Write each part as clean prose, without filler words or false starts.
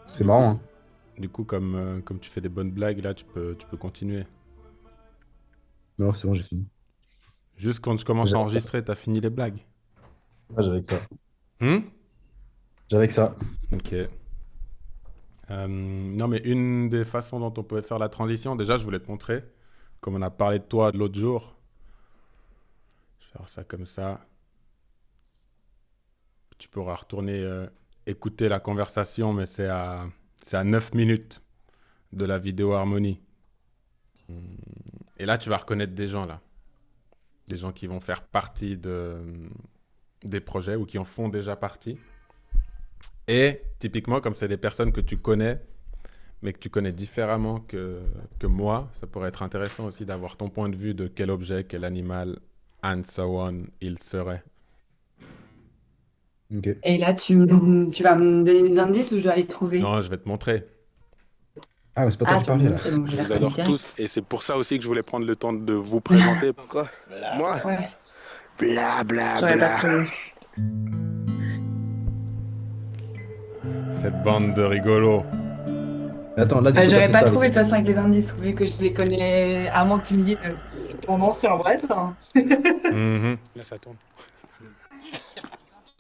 C'est Du coup, marrant, hein. du coup, comme tu fais des bonnes blagues, là, tu peux continuer. Non, c'est bon, j'ai fini. Juste quand tu commences à J'avais que ça. enregistrer, t'as fini les blagues. Ouais, j'avais que ça. Hmm. J'avais que ça. Ok. Non, mais une des façons dont on pouvait faire la transition, déjà, je voulais te montrer, comme on a parlé de toi l'autre jour. Je vais faire ça comme ça. Tu pourras retourner écouter la conversation, mais c'est à 9 minutes de la vidéo harmonie. Et là, tu vas reconnaître des gens, là. Des gens qui vont faire partie des projets ou qui en font déjà partie. Et typiquement, comme c'est des personnes que tu connais, mais que tu connais différemment que moi, ça pourrait être intéressant aussi d'avoir ton point de vue de quel objet, quel animal, and so on, il serait. Ok. Et là, tu vas me donner des indices où je dois les trouver. Non, je vais te montrer. Ah, mais c'est pas toi Ah, qui tu vas me parlais, là. montrer, donc je Je vais les vous reconnaître adore tous direct. et c'est pour ça aussi que je voulais prendre le temps de vous présenter. Quoi? Moi? Ouais, Bla bla j'aurais pas bla. trouvé. Cette bande de rigolos. Mais attends, là, du coup, t'as J'aurais fait pas ça trouvé avec. de toute façon avec les indices, vu que je les connais, à moins que tu me dises ton ancien voisin. Mhm. Là, ça tourne.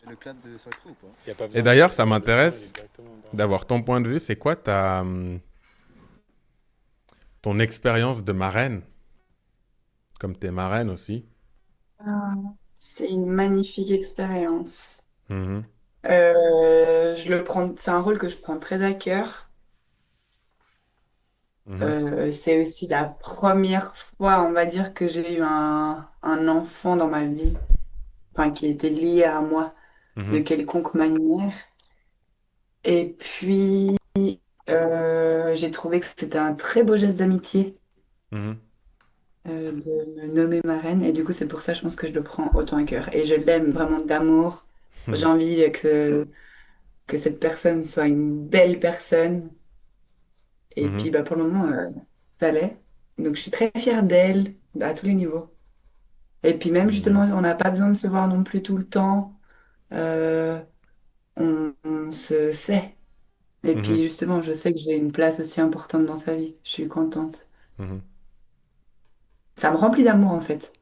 Le cadre de Sacro ou pas? Y a pas besoin. Et d'ailleurs, ça m'intéresse d'avoir ton point de vue. C'est quoi ton expérience de marraine? Comme t'es marraine aussi. Ah, c'est une magnifique expérience. Mhm. C'est un rôle que je prends très à cœur. Mhm. C'est aussi la première fois, on va dire, que j'ai eu un enfant dans ma vie, enfin, qui était lié à moi de Mhm. quelconque manière. Et puis, j'ai trouvé que c'était un très beau geste d'amitié Mhm. de me nommer marraine. Et du coup, c'est pour ça, je pense que je le prends autant à cœur. Et je l'aime vraiment d'amour. J'ai Mhm. envie que cette personne soit une belle personne. Et puis, Mhm. bah, pour le moment, ça l'est. Donc, je suis très fière d'elle à tous les niveaux. Et puis Trop même, justement, mignon. on n'a pas besoin de se voir non plus tout le temps. Euh, on se sait. Et puis, Mhm. justement, je sais que j'ai une place aussi importante dans sa vie. Je suis contente. Mhm. Ça me remplit d'amour, en fait.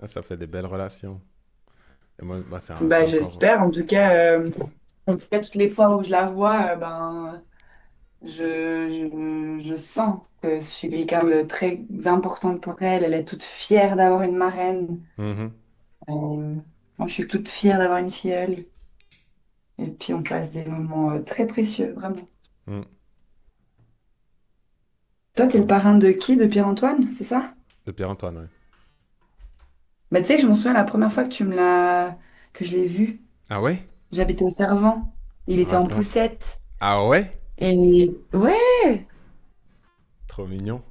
Ah, ça fait des belles relations. Et moi, bah, c'est Bah, encore. j'espère. En tout cas, toutes les fois où je la vois, ben, je sens que je suis quelqu'un de très important pour elle. Elle est toute fière d'avoir une marraine. Mhm. Moi, je suis toute fière d'avoir une filleule. Et puis, on passe des moments très précieux, vraiment. Mhm. Toi, t'es Trop le bien. parrain de qui? De Pierre-Antoine, c'est ça? De Pierre-Antoine, ouais. Bah, tu sais que je m'en souviens la première fois que je l'ai vu. Ah ouais? J'habitais au Servant. Il était en Raconte. poussette. Ah ouais? Et ouais, Trop mignon.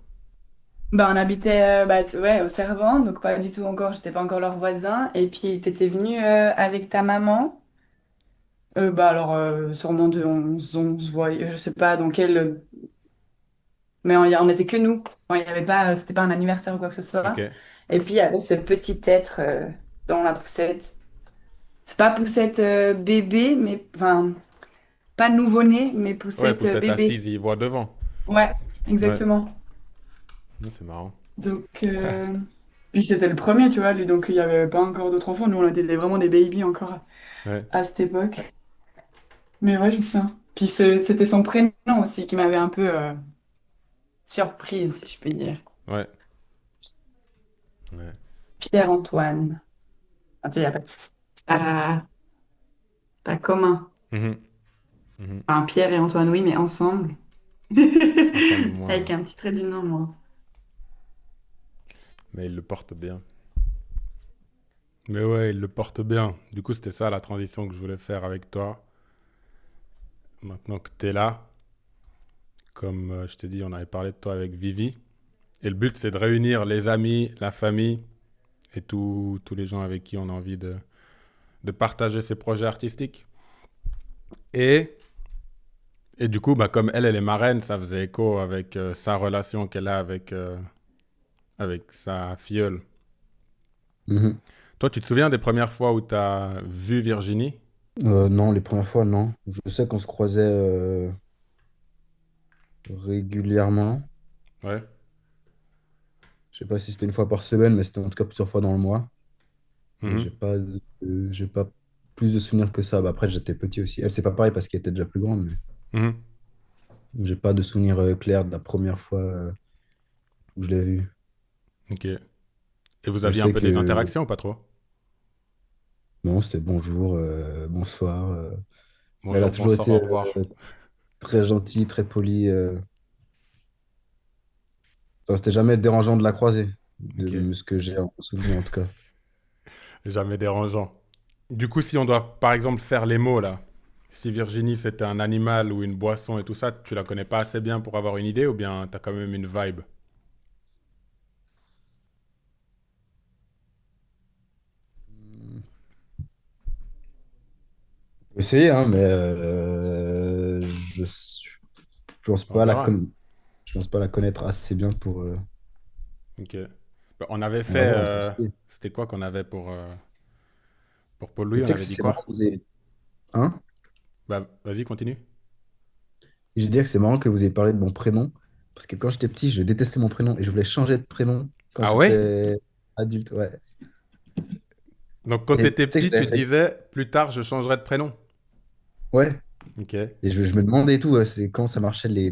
bah, on habitait ouais, au Servant, donc pas du tout encore, j'étais pas encore leur voisin. Et puis, t'étais venu avec ta maman. Sûrement on se voyait, je sais pas dans quel. Mais on n'était que nous. Enfin, il y avait pas, c'était pas un anniversaire ou quoi que ce Ok. soit. Et puis, il y avait ce petit être dans la poussette. C'est pas poussette bébé, mais enfin, pas nouveau-né, mais Ouais, poussette poussette assise, bébé. il voit devant. Ouais, Ouais. exactement. C'est marrant. Donc, puis c'était le premier, tu vois, lui, donc il n'y avait pas encore d'autres enfants. Nous, on était vraiment des babies encore Ouais. à cette époque. Mais ouais, je me souviens. Puis c'était son prénom aussi qui m'avait un peu surprise, si je peux dire. Ouais. Ouais. Pierre-Antoine. Ah, tu y a pas, c'est pas commun. Mhm. Mhm. Enfin, Pierre et Antoine, oui, mais ensemble. Ensemble, moi. Avec un petit trait d'union, moi. Mais il le porte bien. Mais ouais, il le porte bien. Du coup, c'était ça la transition que je voulais faire avec toi. Maintenant que tu es là, comme je t'ai dit, on avait parlé de toi avec Vivi. Et le but, c'est de réunir les amis, la famille et tous les gens avec qui on a envie de partager ces projets artistiques. Et, et du coup, bah, comme elle est marraine, ça faisait écho avec sa relation qu'elle a avec sa filleule. Mhm. Toi, tu te souviens des premières fois où tu as vu Virginie? Non, les premières fois, non. Je sais qu'on se croisait régulièrement. Ouais. Je sais pas si c'était une fois par semaine, mais c'était en tout cas plusieurs fois dans le mois. Et Mhm. j'ai pas plus de souvenirs que ça. Bah, après, j'étais petit aussi. Elle, c'est pas pareil parce qu'elle était déjà plus grande, mais Mhm. j'ai pas de souvenirs clairs de la première fois où je l'ai vue. Ok. Et vous Je aviez un sais peu des que interactions ou pas trop? non, c'était bonjour, bonsoir. Mais elle a Bonjour, toujours bonsoir, été au revoir. très gentille, très polie. Enfin, c'était jamais dérangeant de la croiser, Ok. de ce que j'ai en souvenir en tout cas. Jamais dérangeant. Du coup, si on doit par exemple faire les mots là, si Virginie c'était un animal ou une boisson et tout ça, tu la connais pas assez bien pour avoir une idée ou bien t'as quand même une vibe? Essayer, hein, mais je pense On pas verra. je pense pas la connaître assez bien pour. Ok. Bah, on avait On va fait. voir. Je vais essayer. C'était quoi qu'on avait pour Paul Mais Louis? tu On sais que avait dit c'est quoi? marrant, hein? Bah, vas-y, continue. Je veux dire que c'est marrant que vous ayez parlé de mon prénom, parce que quand j'étais petit, je détestais mon prénom et je voulais changer de prénom quand Ah ouais? j'étais adulte, ouais. Donc quand Et tu t'étais sais que petit, je tu l'avais te fait. disais plus tard je changerai de prénom. Ouais. Ok. Et je me demandais et tout, c'est quand ça marchait les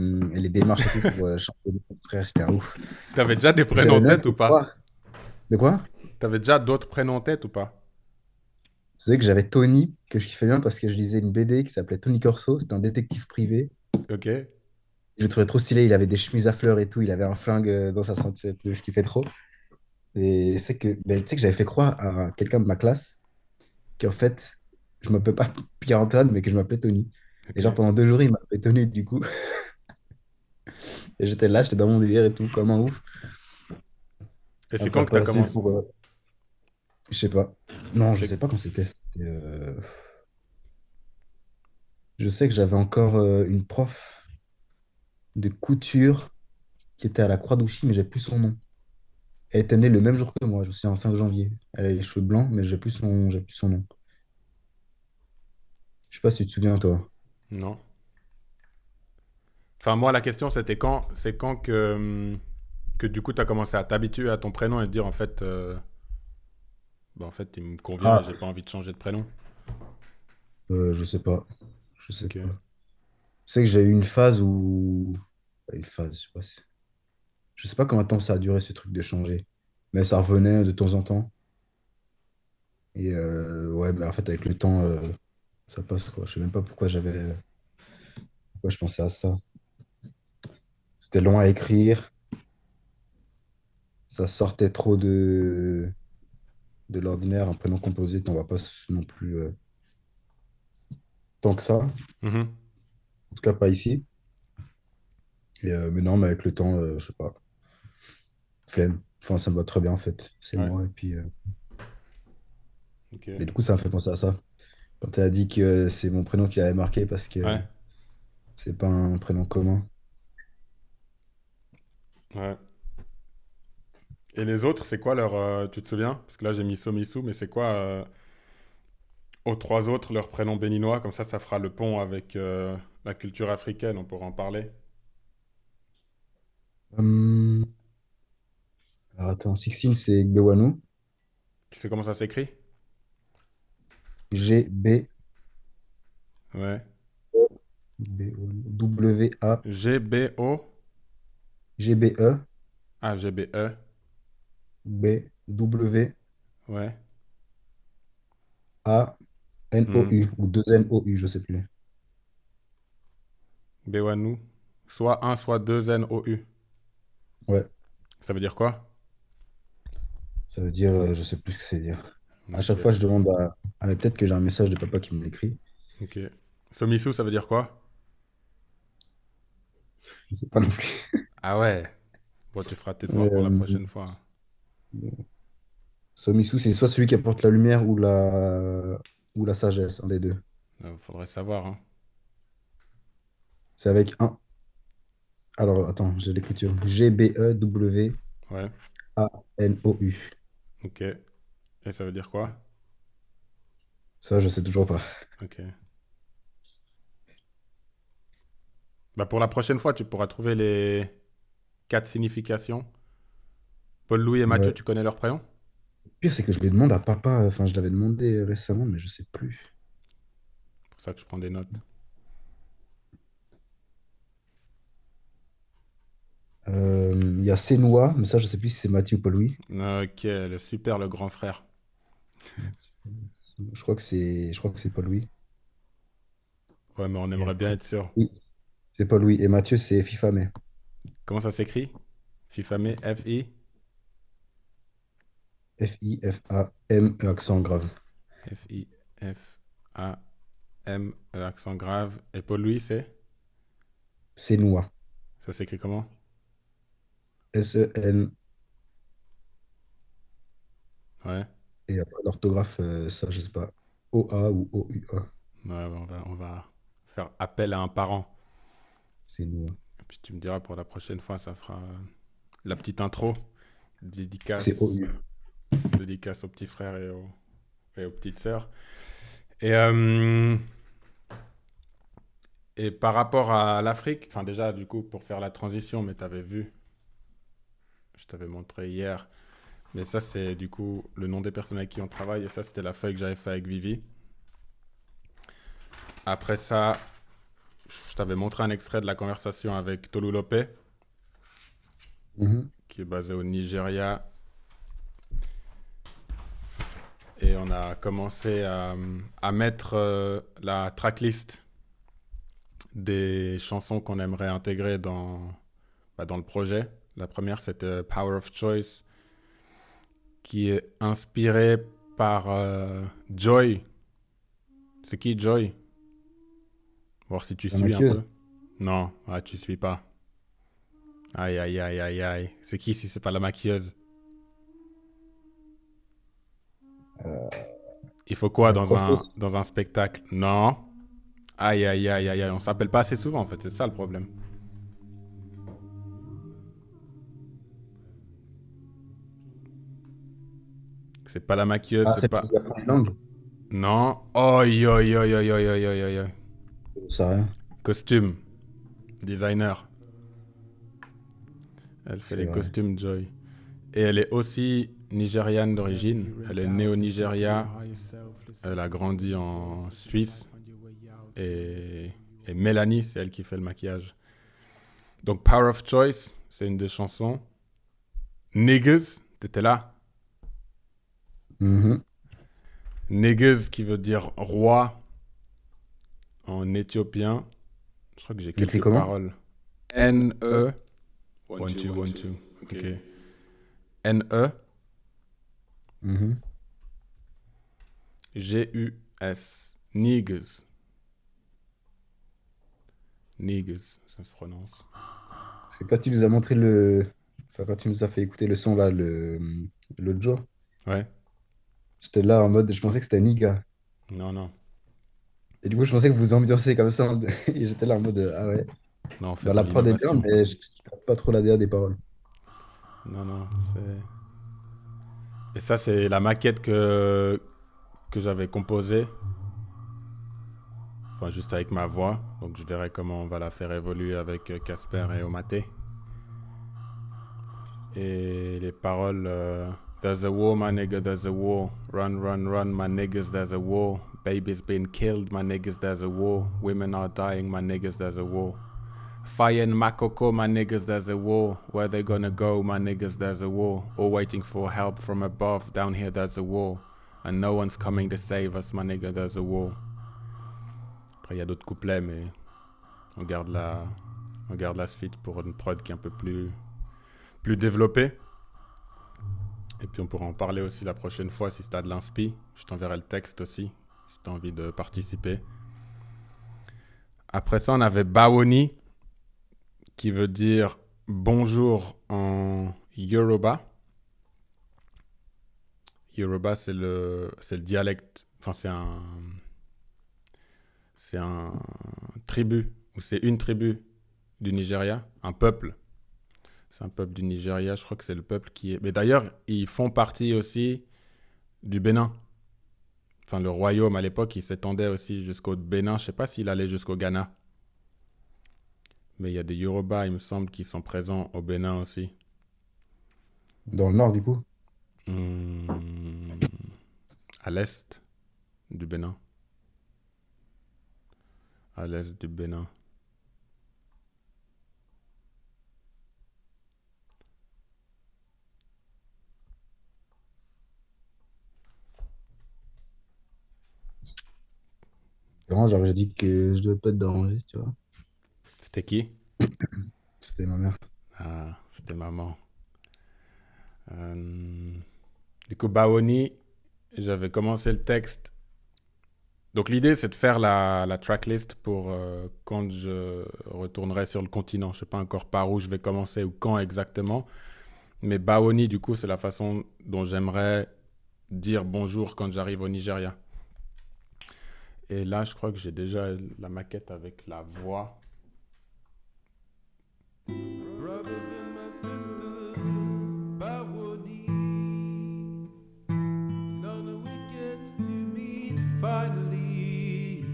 démarches et tout pour changer de nom. Frère, j'étais un ouf. T'avais déjà des Et prénoms j'avais en même tête ou fait pas? croire. De quoi? T'avais déjà d'autres prénoms en tête ou pas? Tu sais que j'avais Tony, que je kiffais bien parce que je lisais une BD qui s'appelait Tony Corso, c'était un détective privé. Ok. Je le trouvais trop stylé, il avait des chemises à fleurs et tout, il avait un flingue dans sa ceinture, et tout, je kiffais trop. Et ben, tu sais que j'avais fait croire à quelqu'un de ma classe qu'en fait, je m'appelais pas Pierre-Antoine, mais que je m'appelais Tony. Et Ok. genre pendant 2 jours, il m'appelait Tony du coup. Et j'étais là, j'étais dans mon délire et tout, comme un ouf, Et à c'est me quand faire que t'as passer commencé? pour, je sais pas. Non, je C'est sais pas quand c'était. Je sais que j'avais encore une prof de couture qui était à la Croix-d'Ouchy, mais j'ai plus son nom. Elle était née le même jour que moi, je suis un 5 janvier. Elle a les cheveux blancs, mais j'ai plus son nom. Je sais pas si tu te souviens, toi. Non. Enfin, moi, la question, c'était c'est quand que du coup, tu as commencé à t'habituer à ton prénom et te dire, en fait, bah, en fait, il me convient et Ah, j'ai pas envie de changer de prénom. je sais pas. Je sais Ok. pas. Je sais que j'ai eu une phase où. Enfin, une phase, je sais pas combien de temps ça a duré ce truc de changer. Mais ça revenait de temps en temps. Et ouais, mais en fait, avec le temps, ça passe quoi. Je sais même pas pourquoi je pensais à ça. C'était long à écrire. Ça sortait trop de l'ordinaire. Un prénom composé, t'en vas pas non plus tant que ça. En Mhm. tout cas, pas ici. Et, mais non, mais avec le temps, je sais pas. Flemme. Enfin, ça me va très bien en fait. C'est Ouais. moi. Et puis, Ok. et du coup, ça me fait penser à ça. Quand tu as dit que c'est mon prénom qui avait marqué parce que Ouais. c'est pas un prénom commun. Ouais. Et les autres, c'est quoi leur. Tu te souviens? Parce que là, j'ai mis Somisu, mais c'est quoi aux trois autres leur prénom béninois? Comme ça fera le pont avec la culture africaine. On pourra en parler. Hum, alors attends, Sixteen, c'est Gbewanu. Tu sais comment ça s'écrit? G-B-E-W-A-N-U. Ouais. W-A-G-B-E. G-B-O. Ah, G-B-E. B-W-A-N-O-U. Ouais. Hmm. Ou deux N-O-U, je sais plus. Bewanou. Soit un, soit deux N-O-U. Ouais, Ça veut dire quoi? ça veut dire, je sais plus ce que c'est dire. À Ok, chaque fois, je demande à... Ah, mais peut-être que j'ai un message de papa qui me l'écrit. ok. Somisu, ça veut dire quoi? Je sais pas non plus. Ah ouais. Bon, tu feras tes devoirs pour la Euh, prochaine fois. Somisu, c'est soit celui qui apporte la lumière ou la sagesse, un des deux. Faudrait savoir, hein. C'est avec un. Alors, attends, j'ai l'écriture. G-B-E-W-A-N-O-U. Ouais, ok. Et ça veut dire quoi? Ça, je sais toujours pas. Ok. Bah pour la prochaine fois, tu pourras trouver les quatre significations. Paul, Louis et Mathieu, Ouais. tu connais leurs prénoms? Le pire, c'est que je les demande à papa. Enfin, je l'avais demandé récemment, mais je sais plus. C'est pour ça que je prends des notes. Il y a Sénois, mais ça, je sais plus si c'est Mathieu ou Paul-Louis. Ok, le super, le grand frère. Je crois que c'est Paul-Louis. Ouais, mais on Et aimerait bien après, être sûr. oui, c'est Paul-Louis. Et Mathieu, c'est Fifamé. Comment ça s'écrit? Fifamé, F-I, F-I-F-A-M-E, accent grave. F-I-F-A-M-E, accent grave. Et Paul Louis, c'est? Sénois. Ça s'écrit comment? S-E-N. Ouais. Et après, l'orthographe, ça, je sais pas. O-A ou O-U-A. Ouais, on va faire appel à un parent. Sénois. Et puis tu me diras pour la prochaine fois, ça fera la petite intro. C'est Dédicace, O-U. dédicace aux petits frères et aux petites sœurs. Et, euh, et par rapport à l'Afrique, enfin déjà du coup pour faire la transition, mais tu avais vu, je t'avais montré hier, mais ça c'est du coup le nom des personnes avec qui on travaille et ça c'était la feuille que j'avais fait avec Vivi. Après ça, je t'avais montré un extrait de la conversation avec Tolu Lopé, Mhm. qui est basé au Nigeria. Et on a commencé à mettre la tracklist des chansons qu'on aimerait intégrer dans le projet. La première, c'était Power of Choice, qui est inspirée par Joy. C'est qui Joy? Voir si tu La suis un maquilleuse. peu. Non, tu suis pas. Aïe, aïe, aïe, aïe, aïe. C'est qui si c'est pas la maquilleuse? Euh, Il faut quoi la coiffeuse. dans un spectacle? Non. Aïe, aïe, aïe, aïe, aïe. On s'appelle pas assez souvent en fait, c'est ça le problème. C'est pas la maquilleuse, Ah, c'est c'est pas. il y a pas une langue. Non. Oi, oi, oi, oi, oi, oi, oi, oi, oi. Je sais rien. Costume. Designer. Elle fait C'est les vrai. costumes, Joy. Et elle est aussi nigériane d'origine. Elle est née au Nigeria. Elle a grandi en Suisse. Et, et Mélanie, c'est elle qui fait le maquillage. Donc Power of Choice, c'est une des chansons. Niggas, t'étais là. Mhm. Niggas qui veut dire roi en éthiopien. Je crois que j'ai Je l'écris quelques comment? paroles. N-E. One, two, one, two. Ok. N-E. Mhm. G-U-S. Niggas. Niggas, ça se prononce. Parce que quand tu nous as montré Enfin, quand tu nous as fait écouter le son là, l'autre jour, Ouais. j'étais là en mode, je pensais que c'était Niga. Non, non. Et du coup, je pensais que vous ambiancez comme ça. Et j'étais là en mode, ah ouais. Non, on fait Bah, dans la prod est bien, l'innovation. mais je ne pas trop la DA des paroles. Non, non, c'est... Et ça, c'est la maquette que j'avais composée. Enfin, juste avec ma voix. Donc, je verrai comment on va la faire évoluer avec Casper et Omaté. Et les paroles... There's a war, my nigga, there's a war. Run, run, run, my niggas, there's a war. Babies being killed, my niggas, there's a war. Women are dying, my niggas, there's a war. Fire in Makoko, my niggas, there's a war. Where they gonna go, my niggas, there's a war. All waiting for help from above, down here there's a war. And no one's coming to save us, my nigga, there's a war. Après, il y a d'autres couplets, mais on garde la suite pour une prod qui est un peu plus développée. Et puis on pourra en parler aussi la prochaine fois si t'as de l'inspi. Je t'enverrai le texte aussi, si t'as envie de participer. Après ça, on avait Bawoni, qui veut dire bonjour en Yoruba. Yoruba, c'est le dialecte, enfin c'est un tribu, ou c'est une tribu du Nigeria, un peuple. C'est un peuple du Nigeria, je crois que c'est le peuple qui est... Mais d'ailleurs, ils font partie aussi du Bénin. Enfin, le royaume, à l'époque, il s'étendait aussi jusqu'au Bénin. Je ne sais pas s'il allait jusqu'au Ghana. Mais il y a des Yoruba, il me semble, qui sont présents au Bénin aussi. Dans le nord, du coup. À l'est du Bénin. À l'est du Bénin. C'est vraiment, genre, j'ai dit que je devais pas être dérangé, tu vois. C'était qui? C'était ma mère. Ah, c'était maman. Du coup, Bawoni, j'avais commencé le texte. Donc l'idée, c'est de faire la tracklist pour quand je retournerai sur le continent. Je sais pas encore par où je vais commencer ou quand exactement. Mais Bawoni, du coup, c'est la façon dont j'aimerais dire bonjour quand j'arrive au Nigeria. Et là, je crois que j'ai déjà la maquette avec la voix. Brothers and my sisters, Bawoni. Now that we get to meet finally,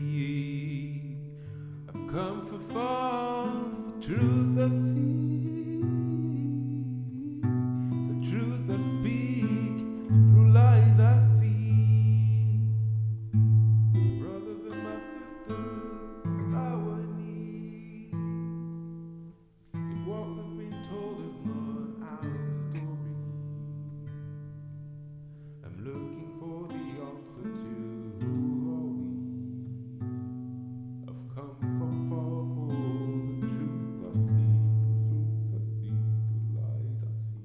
I've come for far, for truth I see, the truth I speak, through lies I see. Brothers and my sisters, Bawoni. If what we've been told is not our story, I'm looking for the answer to who are we. I've come from far for the truth I see, the truth I see, the lies I see.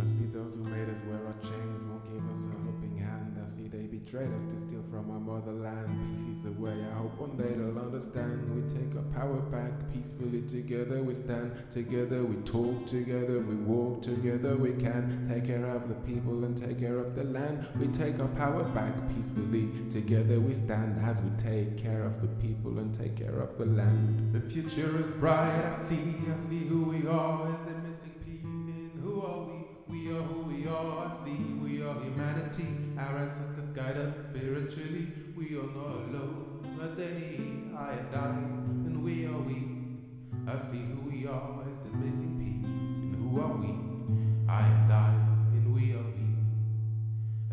I see those who made us wear our chains won't give us a helping hand. I see they betrayed us to steal from our motherland. Peace is the way, I hope one day they'll understand. We take our power back, peacefully together we stand. Together we talk, together we walk, together we can take care of the people and take care of the land. We take our power back, peacefully together we stand. As we take care of the people and take care of the land. The future is bright, I see who we are. Is there missing piece in who are we? We are who we are, I see we are humanity. Our ancestors guide us spiritually. We are not alone, not any I and I, and we are we. I see who we are as the missing piece, and who are we? I and I, and we are we.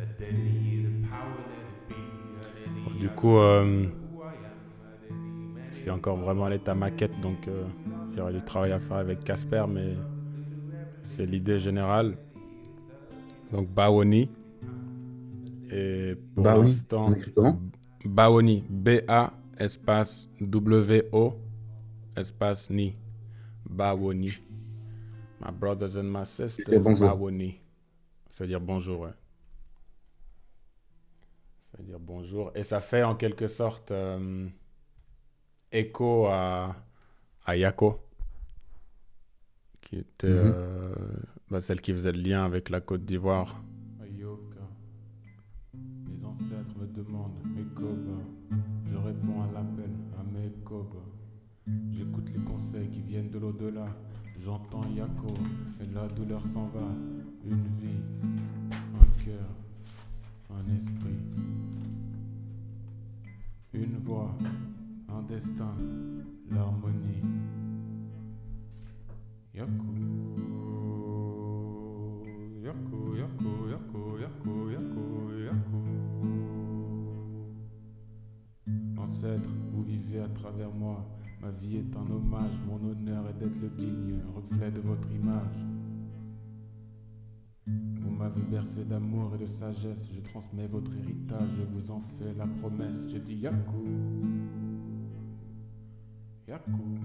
At any the power let it be. At any Du I coup, know who I am. At any c'est encore vraiment à l'état maquette, donc il y aura du travail à faire avec Casper, mais c'est l'idée générale. Donc Bawoni. Et pour Bah oui, l'instant, on écrit comment? Bawoni. B-A espace W-O espace ni. Bawoni. My brothers and my C'est sisters, bonjour. Bawoni. Ça veut dire bonjour, ouais. Ça veut dire bonjour. Et ça fait en quelque sorte écho à Yako, qui était celle qui faisait le lien avec la Côte d'Ivoire. Ayoka, les ancêtres me demandent Mekoba. Je réponds à l'appel à Mekoba. J'écoute les conseils qui viennent de l'au-delà. J'entends Yako et la douleur s'en va. Une vie, un cœur, un esprit. Une voix, un destin, l'harmonie. Yako, Yako, Yako, Yako, Yako, Yako, Yako. Ma vie est un hommage, mon honneur est d'être le digne reflet de votre image. Vous m'avez bercé d'amour et de sagesse, je transmets votre héritage, je vous en fais la promesse. Je dis Yakou, Yakou.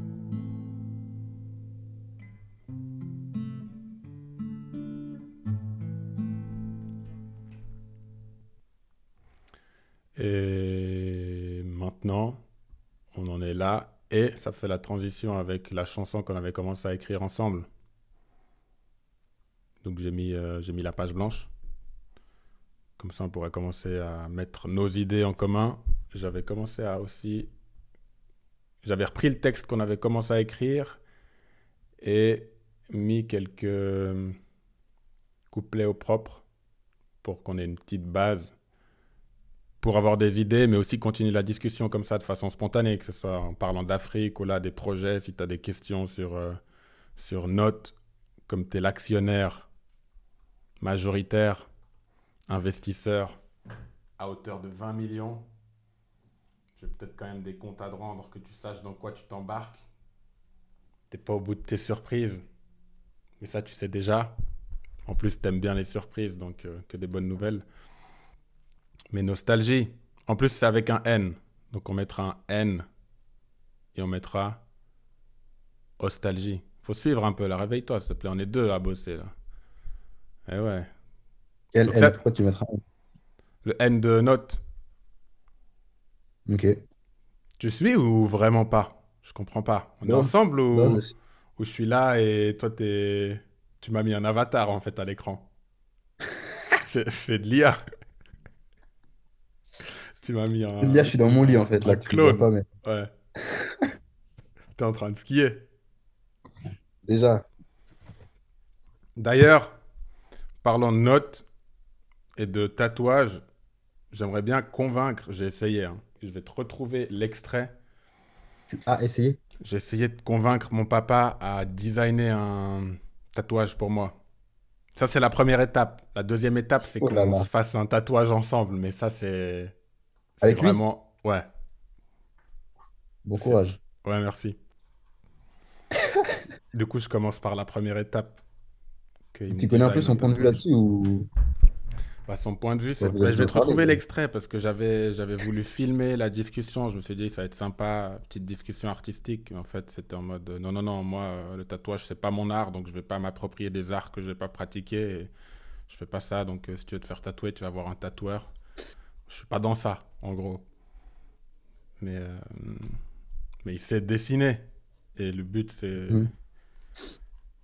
Et maintenant, on en est là. Et ça fait la transition avec la chanson qu'on avait commencé à écrire ensemble. Donc j'ai mis la page blanche. Comme ça, on pourrait commencer à mettre nos idées en commun. J'avais commencé à aussi... J'avais repris le texte qu'on avait commencé à écrire et mis quelques couplets au propre pour qu'on ait une petite base pour avoir des idées, mais aussi continuer la discussion comme ça de façon spontanée, que ce soit en parlant d'Afrique ou là des projets, si tu as des questions sur Note, comme tu es l'actionnaire majoritaire, investisseur à hauteur de 20 millions, j'ai peut-être quand même des comptes à te rendre, que tu saches dans quoi tu t'embarques. T'es pas au bout de tes surprises, mais ça tu sais déjà. En plus, t'aimes bien les surprises, donc que des bonnes nouvelles. Mais nostalgie. En plus, c'est avec un N. Donc, on mettra un N et on mettra nostalgie. Faut suivre un peu là. Réveille-toi, s'il te plaît. On est deux à bosser là. Eh ouais. Quel Donc, N? Pourquoi tu mettras un? le N de note. Ok. Tu suis ou vraiment pas? Je comprends pas. On est Non, ensemble non, ou je suis là et toi, tu m'as mis un avatar en fait à l'écran. C'est de l'IA. Tu m'as mis je suis dans mon lit en fait, un là, tu ne vois clone. pas, mais Ouais. T'es en train de skier. déjà. D'ailleurs, parlant de notes et de tatouages, j'aimerais bien convaincre, j'ai essayé, hein, je vais te retrouver l'extrait. Tu as essayé? J'ai essayé de convaincre mon papa à designer un tatouage pour moi. Ça, c'est la première étape. La deuxième étape, c'est Oh là qu'on là. se fasse un tatouage ensemble. Mais ça, c'est Avec lui? vraiment... Ouais, Bon c'est... courage. Ouais, merci. Du coup, je commence par la première étape, qu'il me Tu connais un peu design un son point de vue tatouage. là-dessus ou Bah, son point de vue, ouais, c'est... vous Bah, avez je vais déjà te parlé, retrouver mais l'extrait parce que j'avais voulu filmer la discussion. Je me suis dit, ça va être sympa, petite discussion artistique. Mais en fait, c'était en mode, non, non, non, moi, le tatouage, c'est pas mon art, donc je vais pas m'approprier des arts que je vais pas pratiquer. Et je fais pas ça, donc si tu veux te faire tatouer, tu vas avoir un tatoueur. Je suis pas dans ça, en gros. Mais, euh, mais il sait dessiner. Et le but, Hmm.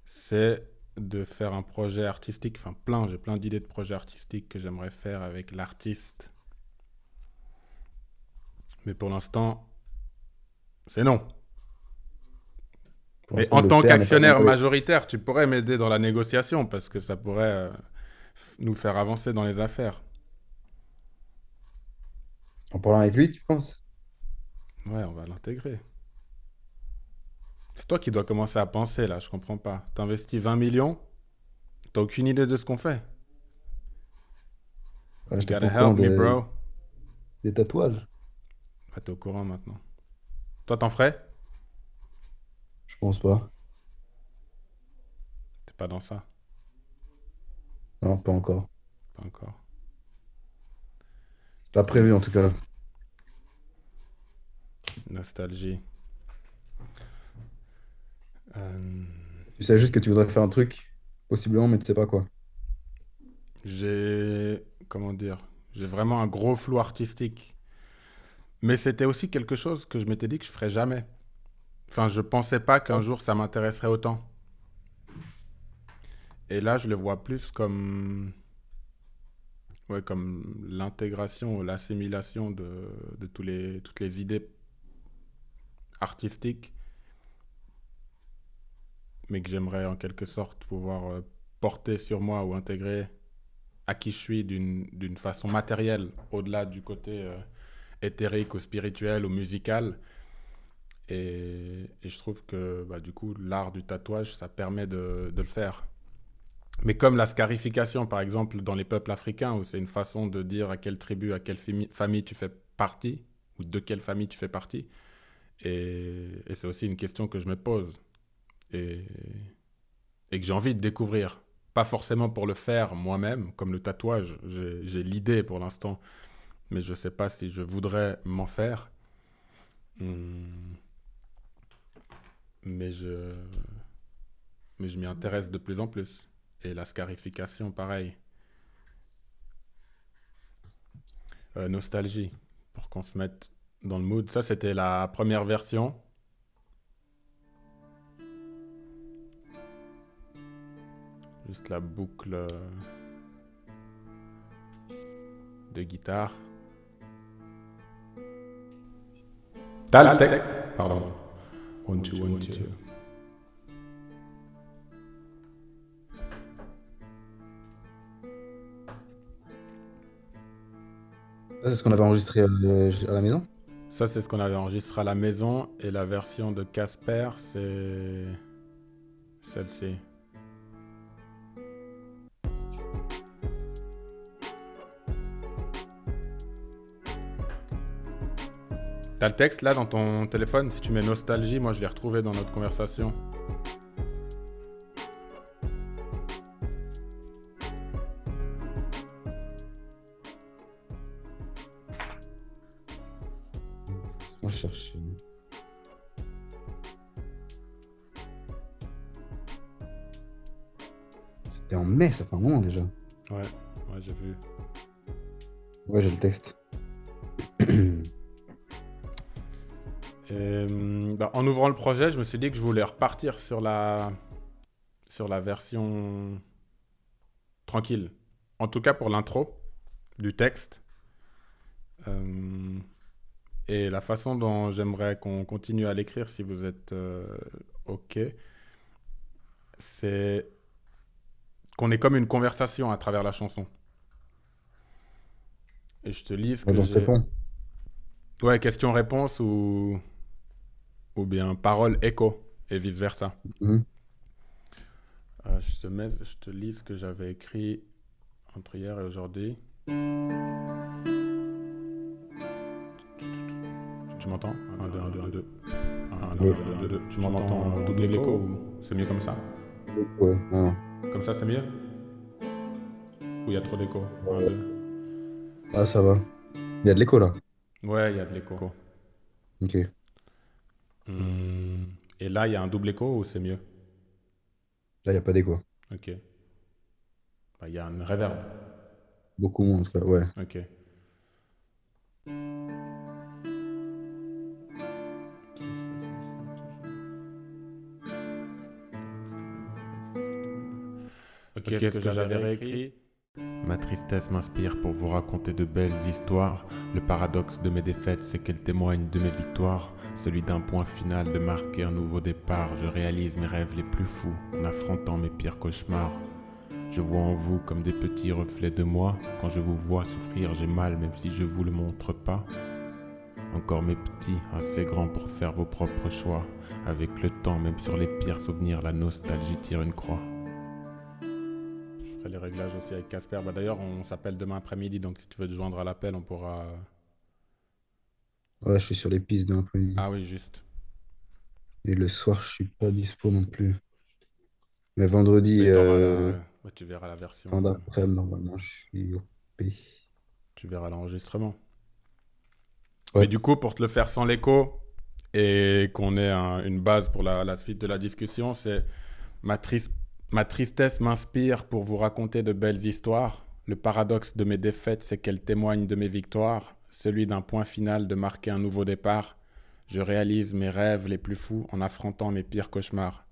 c'est de faire un projet artistique, enfin plein, j'ai plein d'idées de projets artistiques que j'aimerais faire avec l'artiste. Mais pour l'instant, c'est non. Pour Mais l'instant, en le tant père n'est pas qu'actionnaire d'accord. majoritaire, tu pourrais m'aider dans la négociation parce que ça pourrait nous faire avancer dans les affaires. En parlant avec lui, tu penses? Ouais, on va l'intégrer. C'est toi qui dois commencer à penser là, je comprends pas. T'investis 20 millions, t'as aucune idée de ce qu'on fait. Ouais, You j'étais gotta pas au courant help me, bro. des tatouages. Ah, t'es au courant maintenant. Toi, t'en ferais? Je pense pas. T'es pas dans ça, Non, pas encore. pas encore. C'est pas prévu en tout cas là. Nostalgie. Euh, Tu sais juste que tu voudrais faire un truc, possiblement, mais tu sais pas quoi. comment dire, j'ai vraiment un gros flou artistique. Mais c'était aussi quelque chose que je m'étais dit que je ferais jamais. Enfin, je pensais pas qu'un jour ça m'intéresserait autant. Et là, je le vois plus comme, ouais, comme l'intégration ou l'assimilation de toutes les idées artistiques, mais que j'aimerais en quelque sorte pouvoir porter sur moi ou intégrer à qui je suis d'une façon matérielle, au-delà du côté éthérique ou spirituel ou musical. Et je trouve que bah, du coup, l'art du tatouage, ça permet de le faire. Mais comme la scarification, par exemple, dans les peuples africains, où c'est une façon de dire à quelle tribu, à quelle famille tu fais partie, ou de quelle famille tu fais partie, Et c'est aussi une question que je me pose et, et que j'ai envie de découvrir. Pas forcément pour le faire moi-même, comme le tatouage. J'ai l'idée pour l'instant, mais je ne sais pas si je voudrais m'en faire. Hmm, mais mais je m'y intéresse de plus en plus. Et la scarification, pareil. Nostalgie, pour qu'on se mette dans le mood. Ça, c'était la première version. Juste la boucle de guitare. Taltec. Pardon. One, two, one, two. Ça, c'est ce qu'on avait enregistré à la maison? Ça, c'est ce qu'on avait enregistré à la maison. Et la version de Casper, c'est celle-ci. T'as le texte là dans ton téléphone? Si tu mets nostalgie, moi je l'ai retrouvé dans notre conversation. Moi, je cherche. C'était en mai, ça fait un moment déjà. Ouais, ouais, j'ai vu. Ouais, j'ai le texte. Et, en ouvrant le projet, je me suis dit que je voulais repartir sur la version tranquille. En tout cas pour l'intro du texte. Et la façon dont j'aimerais qu'on continue à l'écrire, si vous êtes OK, c'est qu'on ait comme une conversation à travers la chanson. Et je te lis ce Ouais, que dans ce j'ai... pont. Ouais, question-réponse ou bien parole-écho et vice-versa. Mhm. Je te lis ce que j'avais écrit entre hier et aujourd'hui. Tu m'entends? 1, 2, 1, 2, 1, 2. 1, 2, 1, 2, 2. Tu m'entends doubler l'écho ou c'est mieux comme ça? Ouais, non, non. Comme ça, c'est mieux? Ou il y a trop d'écho? 1, 2. Ah, ça va. Il y a de l'écho là. Ouais, il y a de l'écho. Ok. Et là, il y a un double écho ou c'est mieux? Là, il n'y a pas d'écho. Ok. Bah, il y a un reverb. Beaucoup moins en tout cas. Ouais. Ok. Ok, ce que j'avais réécrit. Ma tristesse m'inspire pour vous raconter de belles histoires. Le paradoxe de mes défaites, c'est qu'elles témoignent de mes victoires. Celui d'un point final, de marquer un nouveau départ. Je réalise mes rêves les plus fous en affrontant mes pires cauchemars. Je vois en vous comme des petits reflets de moi. Quand je vous vois souffrir, j'ai mal même si je vous le montre pas. Encore mes petits, assez grands pour faire vos propres choix. Avec le temps, même sur les pires souvenirs, la nostalgie tire une croix. Je ferai les réglages aussi avec Casper. Bah, d'ailleurs, on s'appelle demain après-midi, donc si tu veux te joindre à l'appel, on pourra... Ouais, je suis sur les pistes de l'après-midi. Ah oui, juste. Et le soir, je suis pas dispo non plus. Mais vendredi, Mais t'auras ouais, tu verras la version. fin d'après-midi, normalement, je suis au P. Tu verras l'enregistrement. Mais Ouais. du coup, pour te le faire sans l'écho et qu'on ait une base pour la suite de la discussion, c'est ma, ma tristesse m'inspire pour vous raconter de belles histoires. Le paradoxe de mes défaites, c'est qu'elles témoignent de mes victoires. Celui d'un point final, de marquer un nouveau départ. Je réalise mes rêves les plus fous en affrontant mes pires cauchemars.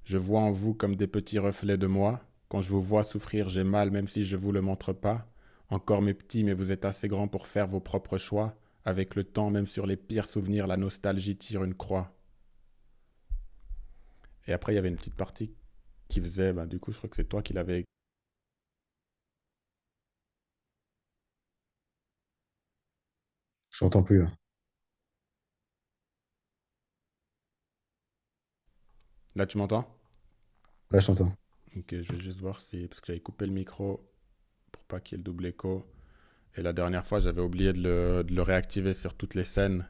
Je vois en vous comme des petits reflets de moi. Quand je vous vois souffrir, j'ai mal même si je ne vous le montre pas. Encore mes petits, mais vous êtes assez grands pour faire vos propres choix. Avec le temps, même sur les pires souvenirs, la nostalgie tire une croix. Et après, il y avait une petite partie qui faisait, du coup, je crois que c'est toi qui l'avais. Je n'entends plus là. Là, tu m'entends? Là, je t'entends. Ok, je vais juste voir si. Parce que j'avais coupé le micro pour pas qu'il y ait le double écho. Et la dernière fois, j'avais oublié de le réactiver sur toutes les scènes.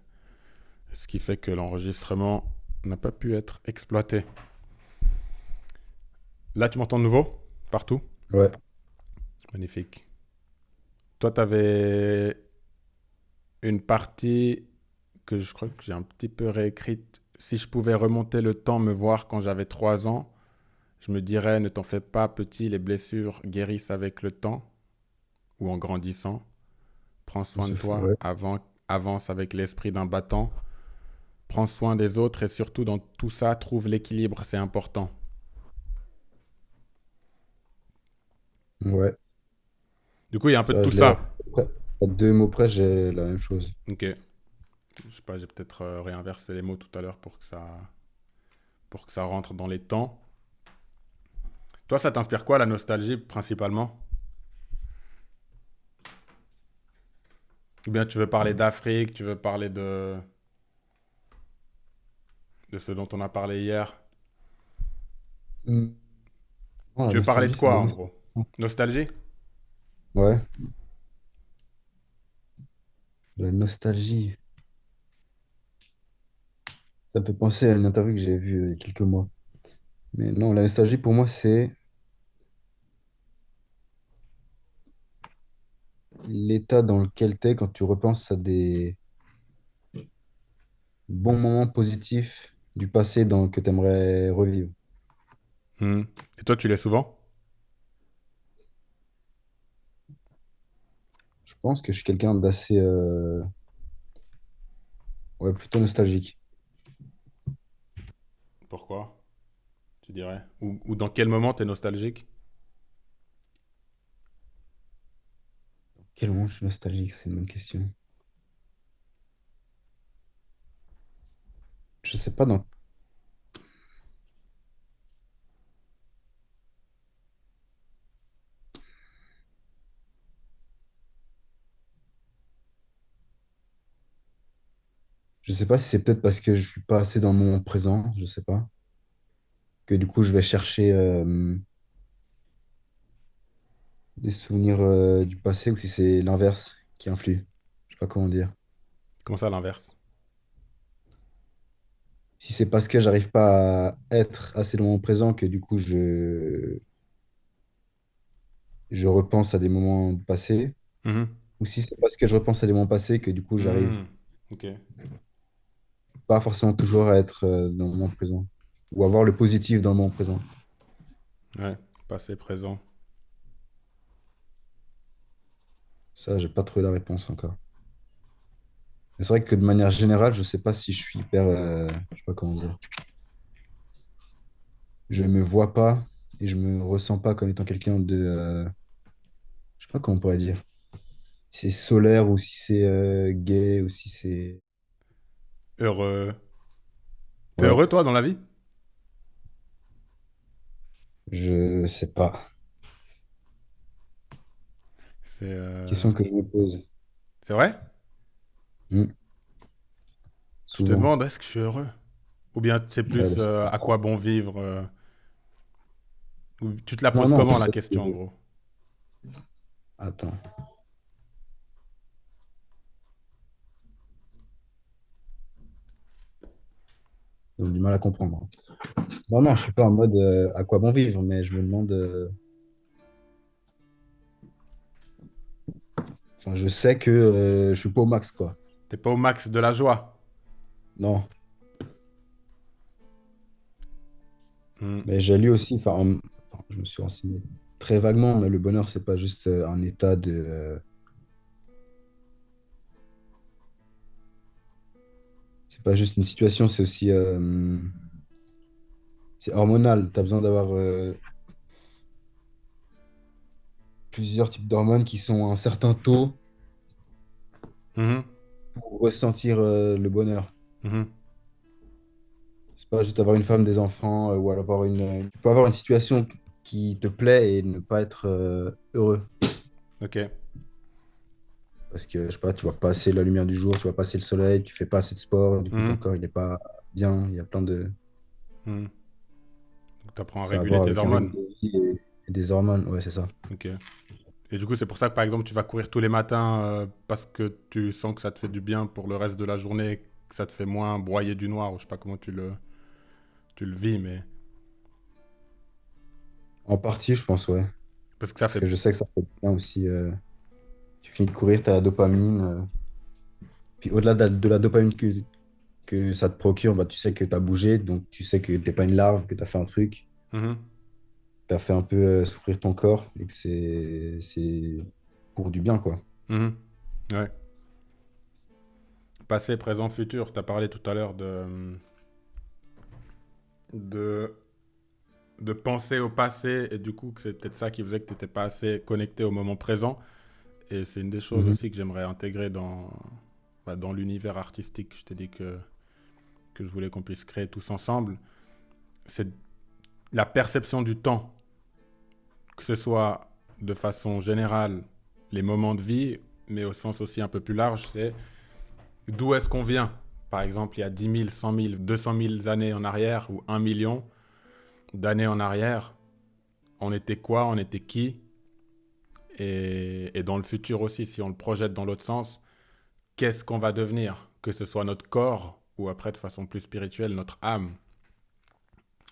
Ce qui fait que l'enregistrement n'a pas pu être exploité. Là, tu m'entends de nouveau? Partout? Ouais. Magnifique. Toi, tu avais une partie que je crois que j'ai un petit peu réécrite. Si je pouvais remonter le temps, me voir quand j'avais 3 ans, je me dirais, ne t'en fais pas, petit, les blessures guérissent avec le temps ou en grandissant. Prends soin de toi, Ouais. avance avec l'esprit d'un battant. Prends soin des autres et surtout dans tout ça, trouve l'équilibre, c'est important. Ouais. Du coup, il y a un peu de Ça, tout je l'ai. ça. À 2 mots près, j'ai la même chose. Ok. Je sais pas, j'ai peut-être réinversé les mots tout à l'heure pour que ça rentre dans les temps. Toi, ça t'inspire quoi, la nostalgie, principalement? Ou bien tu veux parler d'Afrique, tu veux parler de ce dont on a parlé hier? Hmm. Non, la Tu veux parler de nostalgie, c'est quoi, en bien. gros? Nostalgie? Ouais, la nostalgie. Ça me fait penser à une interview que j'ai vue il y a quelques mois. Mais non, la nostalgie, pour moi, c'est l'état dans lequel tu es quand tu repenses à des bons moments positifs du passé que tu aimerais revivre. Hmm. Et toi, tu l'es souvent? Je pense que je suis quelqu'un d'assez, ouais, plutôt nostalgique. Pourquoi, tu dirais? Ou dans quel moment tu es nostalgique? Quel moment je suis nostalgique, c'est une bonne question. Je sais pas dans, je sais pas si c'est peut-être parce que je suis pas assez dans le moment présent, je sais pas. Que du coup, je vais chercher des souvenirs du passé ou si c'est l'inverse qui influe. Je sais pas comment dire. Comment ça, l'inverse? Si c'est parce que j'arrive pas à être assez dans le moment présent que du coup, je repense à des moments passés. Mhm. Ou si c'est parce que je repense à des moments passés que du coup, j'arrive Hmm. Ok. pas forcément toujours à être dans le moment présent. Ou avoir le positif dans le moment présent. Ouais, passé, présent. Ça, j'ai pas trouvé la réponse encore. Mais c'est vrai que de manière générale, je sais pas si je suis hyper, je sais pas comment dire. Je me vois pas et je me ressens pas comme étant quelqu'un de, je sais pas comment on pourrait dire. Si c'est solaire ou si c'est gay ou si c'est, Heureux. T'es ouais, heureux, toi, dans la vie? je sais pas. C'est Question que je me pose. c'est vrai? Hmm, Tu te souvent. demandes, est-ce que je suis heureux? Ou bien c'est Ouais, plus à quoi bon vivre? Ou tu te la non, poses non, comment, plus, la question, en gros? attends. J'ai du mal à comprendre. Non, non, je suis pas en mode à quoi bon vivre, mais je me demande. Enfin, je sais que je suis pas au max, quoi. T'es pas au max de la joie? Non. Hmm. Mais j'ai lu aussi, enfin, je me suis renseigné très vaguement, mais le bonheur, c'est pas juste un état de. C'est pas juste une situation, c'est aussi. C'est hormonal. Tu as besoin d'avoir plusieurs types d'hormones qui sont à un certain taux Mhm. pour ressentir le bonheur. Mhm. C'est pas juste avoir une femme, des enfants, ou avoir Tu peux avoir une situation qui te plaît et ne pas être heureux. Ok. Parce que, je sais pas, tu vois pas assez la lumière du jour, tu vois pas assez le soleil, tu fais pas assez de sport, du coup, ton Mhm. corps, il est pas bien. Il y a plein de. Mhm. Donc t'apprends à Ça a à réguler voir tes avec un rythme hormones. de vie et des hormones. Ouais, c'est ça. Ok. Et du coup, c'est pour ça que, par exemple, tu vas courir tous les matins parce que tu sens que ça te fait du bien pour le reste de la journée, que ça te fait moins broyer du noir, ou je sais pas comment tu le vis, mais En partie, je pense, ouais. parce que ça Parce fait. que je sais que ça fait bien aussi. Tu finis de courir, tu as la dopamine. Puis au-delà de la dopamine que ça te procure, bah, tu sais que tu as bougé, donc tu sais que t'es pas une larve, que tu as fait un truc, Mhm, tu as fait un peu souffrir ton corps et que c'est pour du bien, quoi. mhm, ouais. Passé, présent, futur. Tu as parlé tout à l'heure de, de penser au passé et du coup que c'est peut-être ça qui faisait que tu n'étais pas assez connecté au moment présent. Et c'est une des choses Mhm. aussi que j'aimerais intégrer dans l'univers artistique. Je t'ai dit que je voulais qu'on puisse créer tous ensemble. C'est la perception du temps, que ce soit de façon générale les moments de vie, mais au sens aussi un peu plus large, c'est d'où est-ce qu'on vient. Par exemple, il y a 10 000, 100 000, 200 000 années en arrière ou 1 million d'années en arrière, on était quoi, on était qui, et dans le futur aussi, si on le projette dans l'autre sens, qu'est-ce qu'on va devenir, que ce soit notre corps ou après de façon plus spirituelle, notre âme,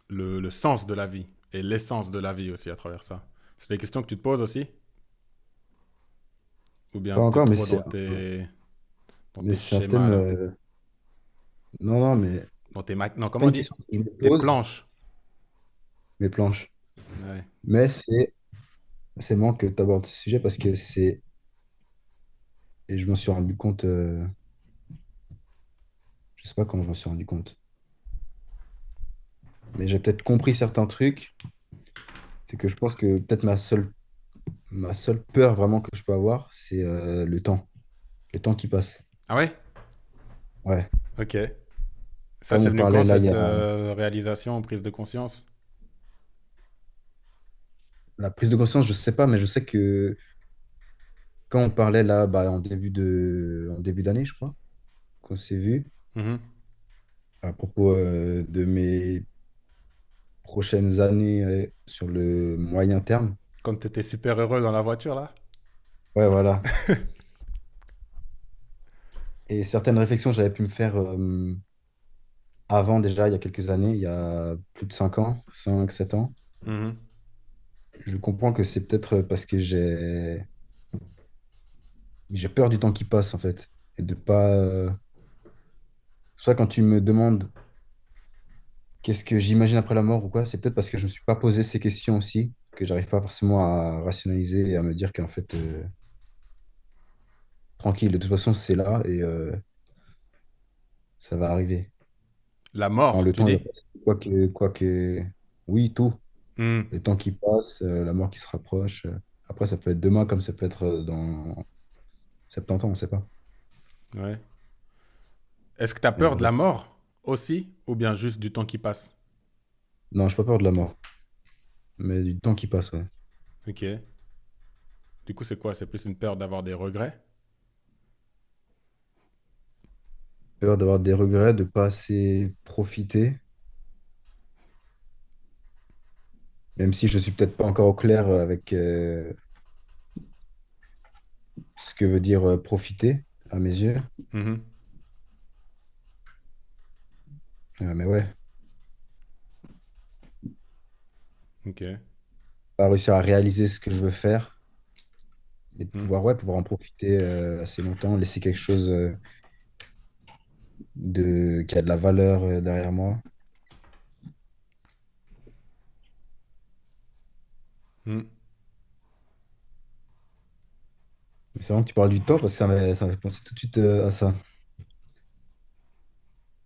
le sens de la vie et l'essence de la vie aussi à travers ça. C'est des questions que tu te poses aussi? Ou bien Pas t'es encore, trop dans mais tes c'est un thème. schémas là? Non, non, mais Dans tes non, c'est pas comment on une dit? question que je me Tes pose, planches. mes planches. Ouais. Mais c'est marrant que tu abordes ce sujet parce que c'est. Et je m'en suis rendu compte. Je sais pas comment je m'en suis rendu compte. Mais j'ai peut-être compris certains trucs. C'est que je pense que peut-être ma seule peur vraiment que je peux avoir, c'est le temps. Le temps qui passe. Ah ouais? Ouais. Ok. Ça, Comme c'est on venu quand parlait là, il y cette a réalisation, prise de conscience? la prise de conscience, je sais pas, mais je sais que quand on parlait là, bah, en début d'année, je crois, qu'on s'est vu, Mhm. à propos de mes prochaines années sur le moyen terme. Quand t'étais super heureux dans la voiture là? Ouais, voilà. Et certaines réflexions que j'avais pu me faire avant déjà, il y a quelques années, il y a plus de 5 ans, 5 7 ans. Mhm. Je comprends que c'est peut-être parce que j'ai peur du temps qui passe, en fait. Et de pas. C'est pour ça, quand tu me demandes qu'est-ce que j'imagine après la mort ou quoi, c'est peut-être parce que je ne me suis pas posé ces questions aussi, que j'arrive pas forcément à rationaliser et à me dire qu'en fait, tranquille, de toute façon, c'est là et ça va arriver. La Enfin, mort, le tu temps, il va dis? passer. Quoique, oui, tout. Mhm. Le temps qui passe, la mort qui se rapproche. Après, ça peut être demain comme ça peut être dans 70 ans, on ne sait pas. Ouais. Est-ce que t'as Mais peur de la bref. mort aussi? Ou bien juste du temps qui passe? Non, je n'ai pas peur de la mort, mais du temps qui passe, ouais. Ok. Du coup, c'est quoi? C'est plus une peur d'avoir des regrets? Peur d'avoir des regrets, de pas assez profiter, même si je suis peut-être pas encore au clair avec ce que veut dire profiter à mes yeux. Mhm. Mais ouais, Ok. pas réussir à réaliser ce que je veux faire et de Mhm. pouvoir en profiter assez longtemps, laisser quelque chose qui a de la valeur derrière moi. Mhm. Mais c'est vraiment que tu parles du temps parce que ça m'a fait penser tout de suite à ça.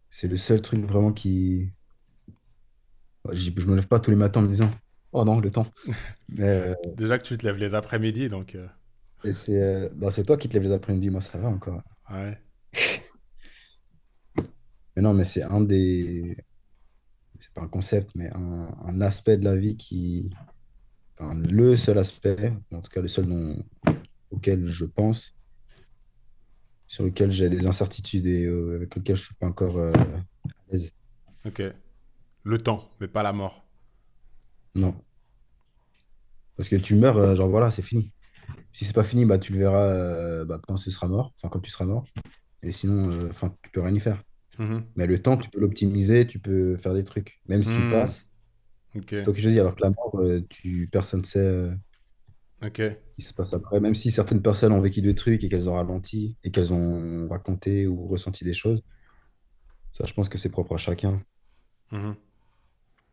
C'est le seul truc vraiment qui. Je me lève pas tous les matins en me disant, oh non, le temps. Mais Déjà que tu te lèves les après-midi, donc et c'est toi qui te lèves les après-midi, moi ça va encore. ouais. Mais non, mais c'est pas un concept, mais un aspect de la vie enfin, le seul aspect, en tout cas le seul auquel je pense, sur lequel j'ai des incertitudes et avec lequel je suis pas encore à l'aise. Ok. Le temps, mais pas la mort. Non. Parce que tu meurs, genre voilà, c'est fini. Si c'est pas fini, bah tu le verras quand ce sera mort, enfin quand tu seras mort. Et sinon, enfin, tu peux rien y faire. Mhm. Mais le temps, tu peux l'optimiser, tu peux faire des trucs. Même s'il Hmm. passe, Ok, c'est toi qui choisis. Alors que la mort, personne ne sait ok. ce qui se passe après. Même si certaines personnes ont vécu des trucs et qu'elles ont ralenti et qu'elles ont raconté ou ressenti des choses, ça, je pense que c'est propre à chacun. Mhm.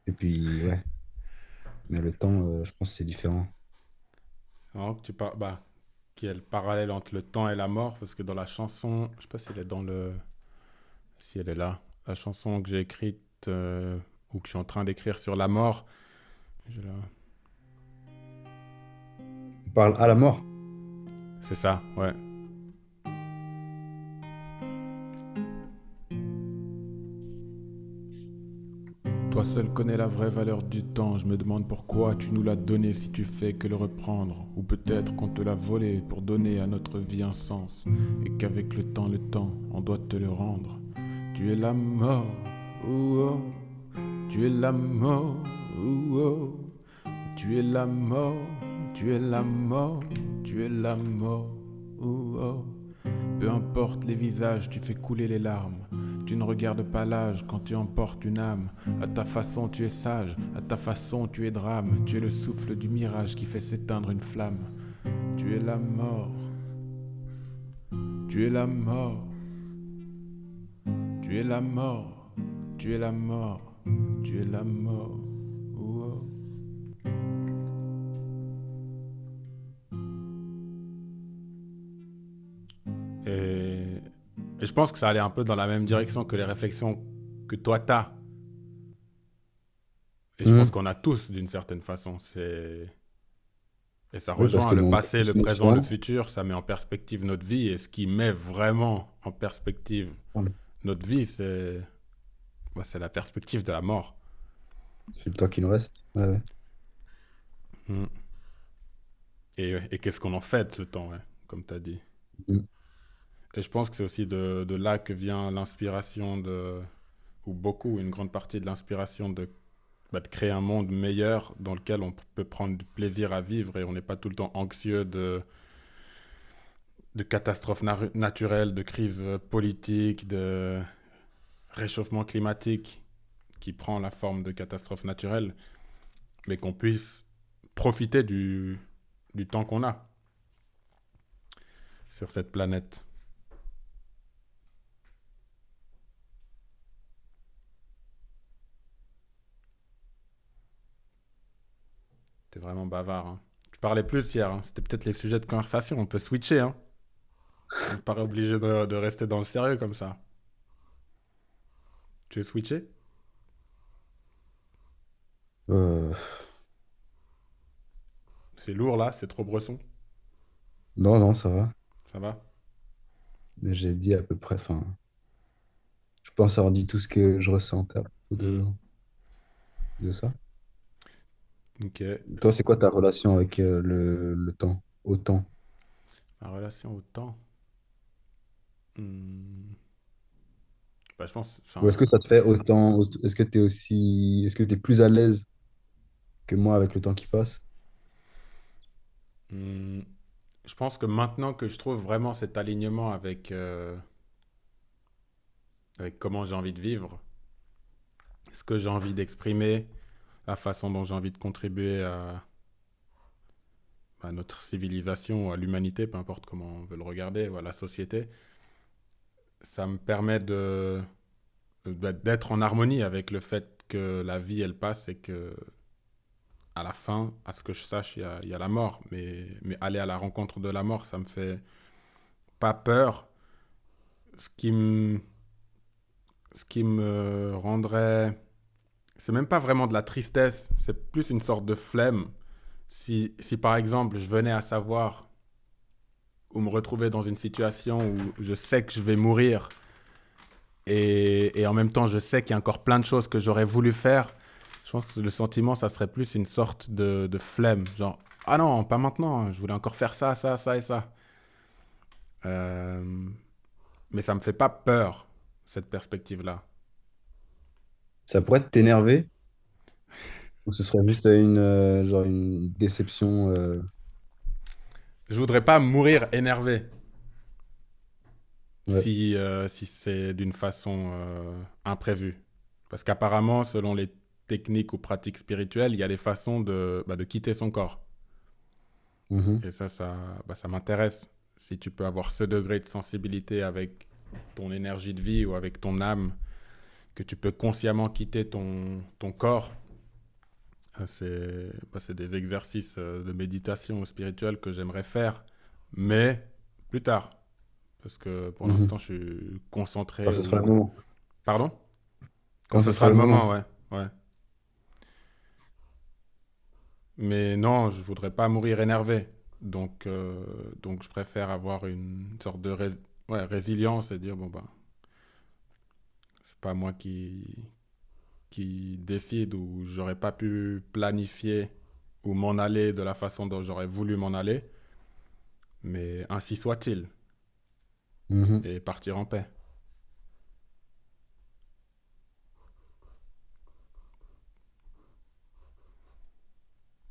Et puis, ouais. Mais le temps, je pense que c'est différent. Alors que tu parles, bah, qui est le parallèle entre le temps et la mort, parce que dans la chanson, je sais pas si elle est dans le, si elle est là, la chanson que j'ai écrite ou que je suis en train d'écrire sur la mort, je la- On parle à la mort. c'est ça, ouais. Toi seul connais la vraie valeur du temps. Je me demande pourquoi tu nous l'as donné si tu fais que le reprendre. Ou peut-être qu'on te l'a volé pour donner à notre vie un sens. Et qu'avec le temps, on doit te le rendre. Tu es la mort, oh, oh. Tu es la mort, oh, oh. Tu es la mort, tu es la mort, tu es la mort, oh, oh. Peu importe les visages, tu fais couler les larmes. Tu ne regardes pas l'âge quand tu emportes une âme. À ta façon, tu es sage, à ta façon, tu es drame. Tu es le souffle du mirage qui fait s'éteindre une flamme. Tu es la mort, tu es la mort, tu es la mort, tu es la mort, tu es la mort. Oh, oh. Et, et je pense que ça allait un peu dans la même direction que les réflexions que toi t'as. Et je pense Mhm. qu'on a tous d'une certaine façon. Et ça Oui, parce rejoint que le nous, on a passé, tous le une présent, le expérience. futur, ça met en perspective notre vie. Et ce qui met vraiment en perspective Voilà. notre vie, c'est la perspective de la mort. C'est le temps qui nous reste. Ouais, ouais. Mm. Et qu'est-ce qu'on en fait de ce temps, ouais, comme tu as dit. Mhm. Et je pense que c'est aussi de là que vient l'inspiration ou beaucoup, une grande partie de l'inspiration de créer un monde meilleur dans lequel on peut prendre du plaisir à vivre et on n'est pas tout le temps anxieux de catastrophes naturelles, de crises politiques, de réchauffement climatique qui prend la forme de catastrophes naturelles, mais qu'on puisse profiter du temps qu'on a sur cette planète. T'es vraiment bavard. Hein. Tu parlais plus hier, hein. C'était peut-être les sujets de conversation. On peut switcher. Hein. On n'est pas obligé de rester dans le sérieux comme ça. Tu veux switcher? Euh, C'est lourd là, c'est trop bresson. non, non, ça va. Ça va? Mais j'ai dit à peu près, enfin, je pense avoir dit tout ce que je ressentais à propos Hmm. de ça. Ok. Toi, c'est quoi ta relation avec le temps, au temps? La relation au temps. Hmm. Bah, je pense. Ou est-ce Enfin, que ça te fait autant, est-ce que tu es aussi, est-ce que tu es plus à l'aise que moi avec le temps qui passe? hmm, je pense que maintenant que je trouve vraiment cet alignement avec comment j'ai envie de vivre, ce que j'ai envie d'exprimer, la façon dont j'ai envie de contribuer à notre civilisation, ou à l'humanité, peu importe comment on veut le regarder, ou à la société, ça me permet d'être en harmonie avec le fait que la vie, elle passe et que à la fin, à ce que je sache, il y a la mort. Mais aller à la rencontre de la mort, ça me fait pas peur. Ce qui me, ce qui me rendrait... C'est même pas vraiment de la tristesse, c'est plus une sorte de flemme. Si par exemple je venais à savoir ou me retrouver dans une situation où je sais que je vais mourir et en même temps je sais qu'il y a encore plein de choses que j'aurais voulu faire, je pense que le sentiment, ça serait plus une sorte de flemme. Genre, ah non, pas maintenant, je voulais encore faire ça, ça, ça et ça. Euh, mais ça me fait pas peur, cette perspective-là. Ça pourrait t'énerver ou ce serait juste genre une déception Je voudrais pas mourir énervé. Ouais. si c'est d'une façon imprévue. Parce qu'apparemment, selon les techniques ou pratiques spirituelles, il y a des façons de quitter son corps. Mhm. Et ça m'intéresse. Si tu peux avoir ce degré de sensibilité avec ton énergie de vie ou avec ton âme, que tu peux consciemment quitter ton corps, c'est des exercices de méditation spirituelle que j'aimerais faire, mais plus tard. Parce que pour Mhm. l'instant, je suis Quand concentré ce sera le ou... moment. Pardon? Quand Quand ce ce sera sera le le moment, moment. ouais. Ouais. Mais non, je voudrais pas mourir énervé. Donc je préfère avoir une sorte de ouais, résilience et dire, bon, bah, c'est pas moi qui décide ou j'aurais pas pu planifier ou m'en aller de la façon dont j'aurais voulu m'en aller. Mais ainsi soit-il. Mhm. Et partir en paix.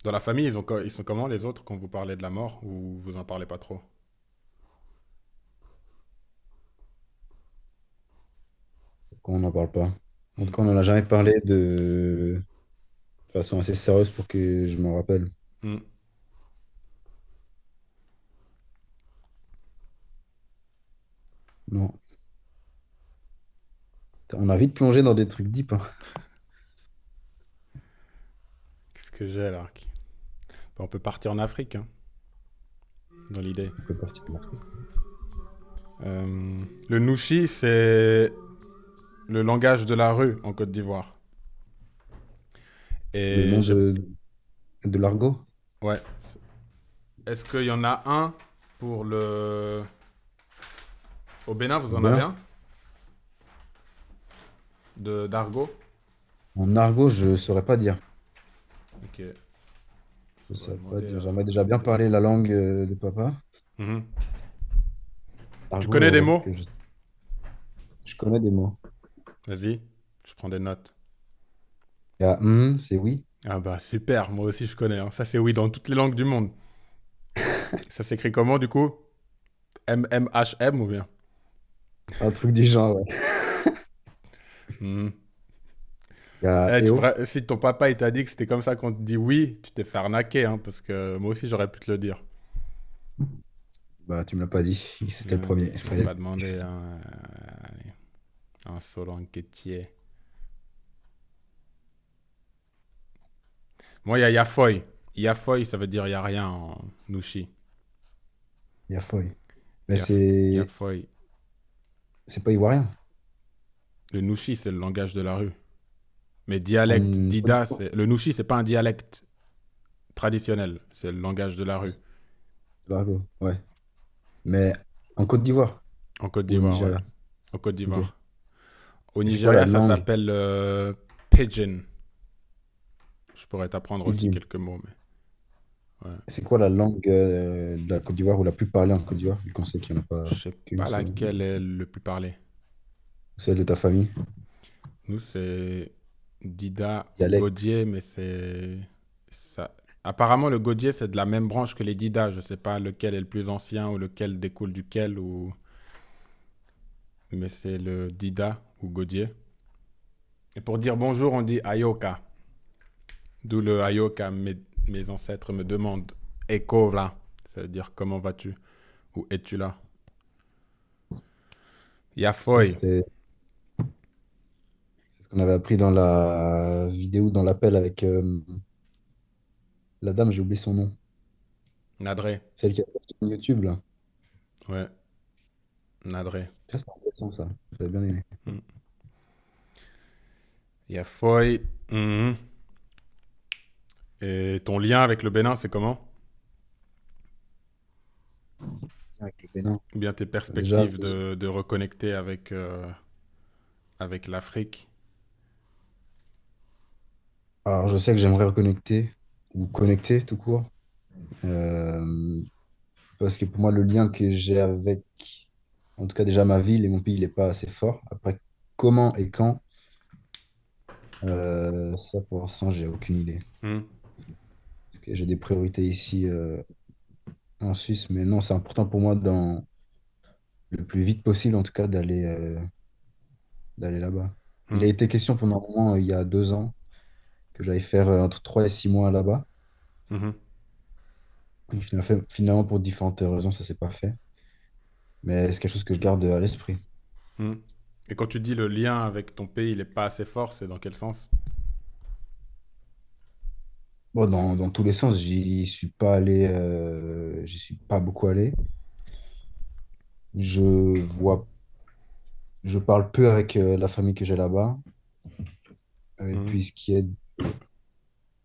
Dans la famille, ils sont comment les autres quand vous parlez de la mort ou vous en parlez pas trop? On n'en parle pas. En tout Hmm. cas, on n'en a jamais parlé de façon assez sérieuse pour que je m'en rappelle. Hmm. Non. On a vite plongé dans des trucs deep, hein. Qu'est-ce que j'ai là? On peut partir en Afrique, hein, dans l'idée. On peut partir de l'Afrique. Le Nushi, c'est le langage de la rue en Côte d'Ivoire. Le Et nom j'ai... de l'argot? Ouais. Est-ce qu'il y en a un pour le... Au Bénin, vous Ou en avez bien, un d'argot? en argot, je saurais pas dire. Ok. Je On va saurais pas demander dire. à... J'aimerais déjà bien parler la langue de papa. Mhm. Tu connais Argot, des j'avoue mots? que je connais des mots. Vas-y, je prends des notes. Il y a c'est oui. Ah bah super, moi aussi je connais, hein. Ça c'est oui dans toutes les langues du monde. Ça s'écrit comment du coup? M-M-H-M ou bien? Un truc du genre, ouais. Mhm. Il y a Eh, EO. si ton papa il t'a dit que c'était comme ça qu'on te dit oui, tu t'es fait arnaquer, hein, parce que moi aussi j'aurais pu te le dire. Bah, tu me l'as pas dit. C'était le premier. Je vais pas demander un solo enquêtier. Moi il y a Yafoy. Yafoy ça veut dire il y a rien en Nushi. Il y a Foy. Mais c'est Yafoy. c'est pas ivoirien. Le Nushi c'est le langage de la rue. Mais dialecte, En Côte Dida, d'Ivoire. le Nushi c'est pas un dialecte traditionnel, c'est le langage de la rue. L'argot, ouais. Mais en Côte d'Ivoire En Côte ou au d'Ivoire, ouais. Nigeria. En Côte Ok. Et d'Ivoire. Au c'est quoi la Nigeria, ça langue s'appelle Pidgin. Je pourrais t'apprendre aussi pidgin? quelques mots, mais ouais. C'est quoi la langue de la Côte d'Ivoire ou la plus parlée en Côte d'Ivoire, vu qu'on sait qu'il n'y en a Je pas sais qu'une pas seule? laquelle est le plus parlé. Celle de ta famille? Nous, c'est Dida ou Dialecte. Godier, mais c'est ça. Apparemment, le Godier, c'est de la même branche que les Dida. Je sais pas lequel est le plus ancien ou lequel découle duquel, mais c'est le Dida ou Godier. Et pour dire bonjour, on dit Ayoka. D'où le Ayoka. Mes ancêtres me demandent Eko là. Ça veut dire comment vas-tu ou es-tu là. Ouais, Yafoy. c'est ce qu'on avait appris dans la vidéo, dans l'appel avec la dame, j'ai oublié son nom. Nadré. Celle qui a sa chaîne YouTube, là. Ouais, Nadré. Ça, c'était intéressant, ça. J'avais bien aimé. Mm. Yafoy. Mhm. Et ton lien avec le Bénin, c'est comment? Avec le Bénin. Ou bien tes Déjà, perspectives de reconnecter avec l'Afrique? alors je sais que j'aimerais reconnecter ou connecter tout court. Euh, Parce que pour moi, le lien que j'ai avec, en tout cas déjà ma ville et mon pays, il n'est pas assez fort. Après, comment et quand, ça pour l'instant, j'ai aucune idée. Hmm. Parce que j'ai des priorités ici en Suisse, mais non, c'est important pour moi le plus vite possible, en tout cas, d'aller là-bas. Il a Hmm, été question pendant un moment, il y a 2 ans, que j'allais faire entre 3 et 6 mois là-bas. mhm, Et finalement, pour différentes raisons, ça s'est pas fait. Mais c'est quelque chose que je garde à l'esprit. hmm. Et quand tu dis le lien avec ton pays, il n'est pas assez fort, c'est dans quel sens? Bon, dans tous les sens, j'y suis pas beaucoup allé. Je vois, je parle peu avec la famille que j'ai là-bas. Et Mhm, puis, ce qui est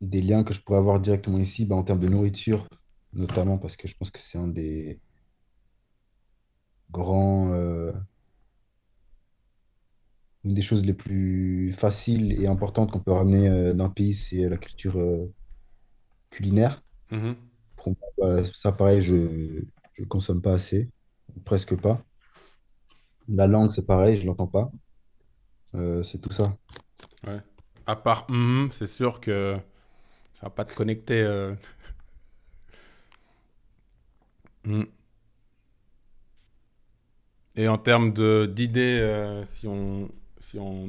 des liens que je pourrais avoir directement ici, bah, en termes de nourriture, notamment parce que je pense que c'est un des grands, une des choses les plus faciles et importantes qu'on peut ramener d'un pays, c'est la culture culinaire. mhm. Pour moi, bah, ça, pareil, je consomme pas assez, presque pas. La langue, c'est pareil, je l'entends pas. C'est tout ça. Ouais. À part c'est sûr que ça va pas te connecter. Hmm. Et en termes d'idées, si on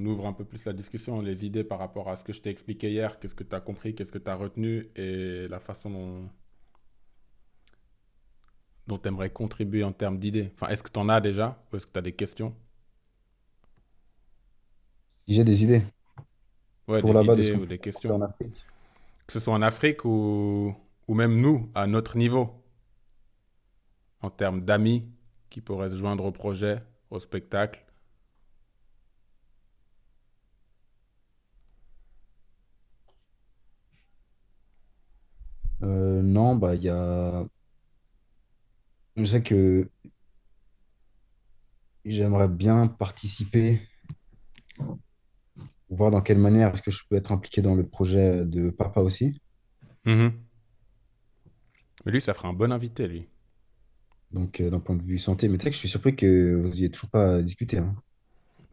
ouvre un peu plus la discussion, les idées par rapport à ce que je t'ai expliqué hier, qu'est-ce que tu as compris, qu'est-ce que tu as retenu et la façon dont tu aimerais contribuer en termes d'idées. Enfin, est-ce que tu en as déjà ou est-ce que tu as des questions? Si j'ai des idées Ouais, pour des là-bas de ce idées qu'on ou peut des faire questions. en Afrique. Que ce soit en Afrique ou même nous, à notre niveau, en termes d'amis qui pourraient se joindre au projet, au spectacle. Non, bah, il y a... Je sais que j'aimerais bien participer, voir dans quelle manière est-ce que je peux être impliqué dans le projet de papa aussi. Mhm. Mais lui, ça ferait un bon invité, lui. Donc, d'un point de vue santé. Mais tu sais que je suis surpris que vous n'ayez toujours pas discuté, hein.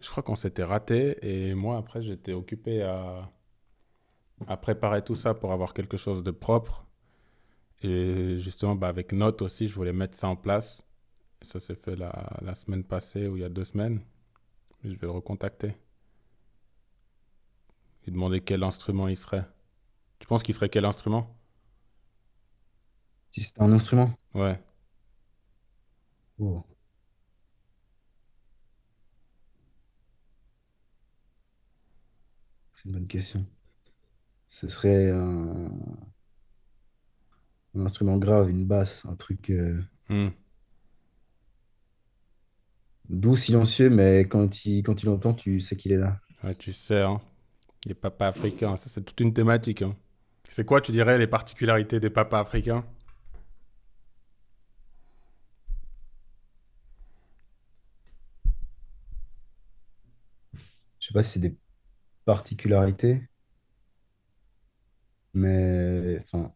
Je crois qu'on s'était raté et moi, après, j'étais occupé à préparer tout ça pour avoir quelque chose de propre. Et justement, bah, avec Note aussi, je voulais mettre ça en place. Ça s'est fait la semaine passée ou il y a 2 semaines. Je vais le recontacter. Lui demander quel instrument il serait. Tu penses qu'il serait quel instrument? Si c'était un instrument. Ouais. Oh, c'est une bonne question. Ce serait un instrument grave, une basse, un truc Hmm. doux, silencieux, mais quand tu l'entends, tu sais qu'il est là. Ouais, tu sais, hein. Les papas africains, ça c'est toute une thématique, hein. C'est quoi, tu dirais, les particularités des papas africains? Je sais pas si c'est des particularités, mais enfin,